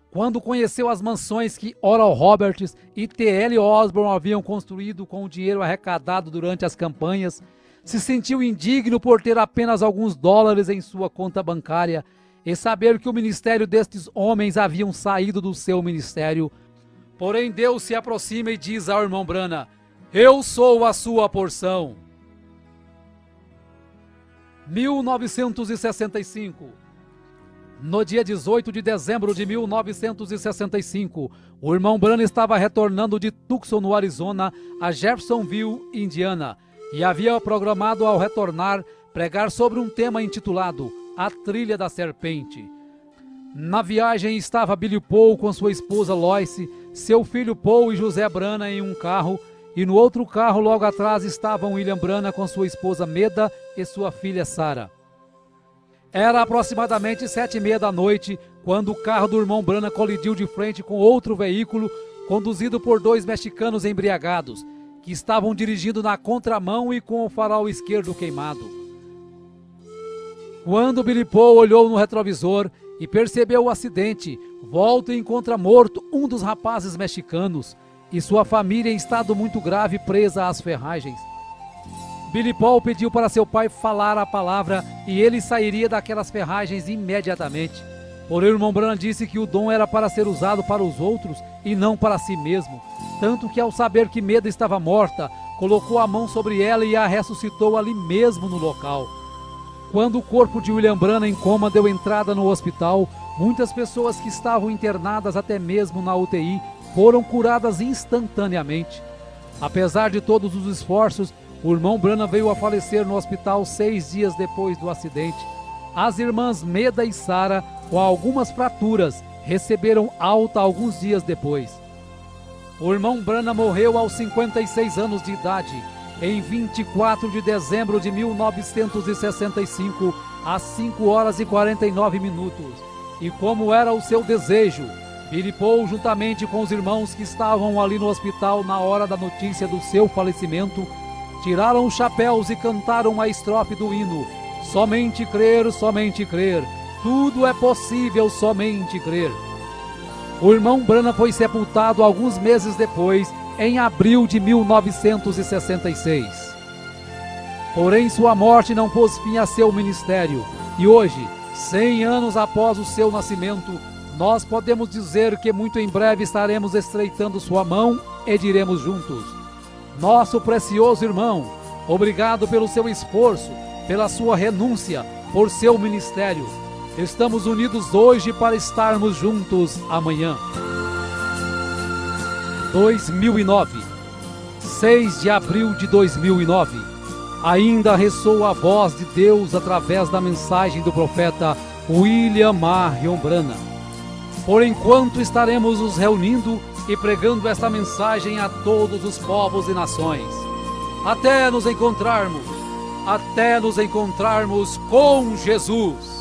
Quando conheceu as mansões que Oral Roberts e T.L. Osborne haviam construído com o dinheiro arrecadado durante as campanhas, se sentiu indigno por ter apenas alguns dólares em sua conta bancária e saber que o ministério destes homens haviam saído do seu ministério. Porém Deus se aproxima e diz ao irmão Branham: "Eu sou a sua porção." 1965. No dia 18 de dezembro de 1965, o irmão Branham estava retornando de Tucson, no Arizona, a Jeffersonville, Indiana, e havia programado ao retornar pregar sobre um tema intitulado A Trilha da Serpente. Na viagem estava Billy Paul com sua esposa Lois, seu filho Paul e José Branham em um carro, e no outro carro logo atrás estavam William Branham com sua esposa Meda e sua filha Sarah. Era aproximadamente 7h30 da noite, quando o carro do irmão Branham colidiu de frente com outro veículo, conduzido por 2 mexicanos embriagados, que estavam dirigindo na contramão e com o farol esquerdo queimado. Quando Billy Paul olhou no retrovisor e percebeu o acidente, volta e encontra morto um dos rapazes mexicanos, e sua família em estado muito grave presa às ferragens. Billy Paul pediu para seu pai falar a palavra e ele sairia daquelas ferragens imediatamente. Porém, o irmão Branham disse que o dom era para ser usado para os outros e não para si mesmo. Tanto que, ao saber que Meda estava morta, colocou a mão sobre ela e a ressuscitou ali mesmo no local. Quando o corpo de William Branham em coma deu entrada no hospital, muitas pessoas que estavam internadas até mesmo na UTI foram curadas instantaneamente. Apesar de todos os esforços, o irmão Branham veio a falecer no hospital 6 dias depois do acidente. As irmãs Meda e Sarah, com algumas fraturas, receberam alta alguns dias depois. O irmão Branham morreu aos 56 anos de idade, em 24 de dezembro de 1965, às 5 horas e 49 minutos. E como era o seu desejo, Billy Paul, juntamente com os irmãos que estavam ali no hospital na hora da notícia do seu falecimento, tiraram os chapéus e cantaram a estrofe do hino: somente crer, tudo é possível, somente crer. O irmão Branham foi sepultado alguns meses depois, em abril de 1966. Porém, sua morte não pôs fim a seu ministério, e hoje, 100 anos após o seu nascimento, nós podemos dizer que muito em breve estaremos estreitando sua mão e diremos juntos: nosso precioso irmão, obrigado pelo seu esforço, pela sua renúncia, por seu ministério. Estamos unidos hoje para estarmos juntos amanhã. 2009, 6 de abril de 2009. Ainda ressoa a voz de Deus através da mensagem do profeta William Marion Branham. Por enquanto estaremos nos reunindo e pregando esta mensagem a todos os povos e nações. Até nos encontrarmos com Jesus.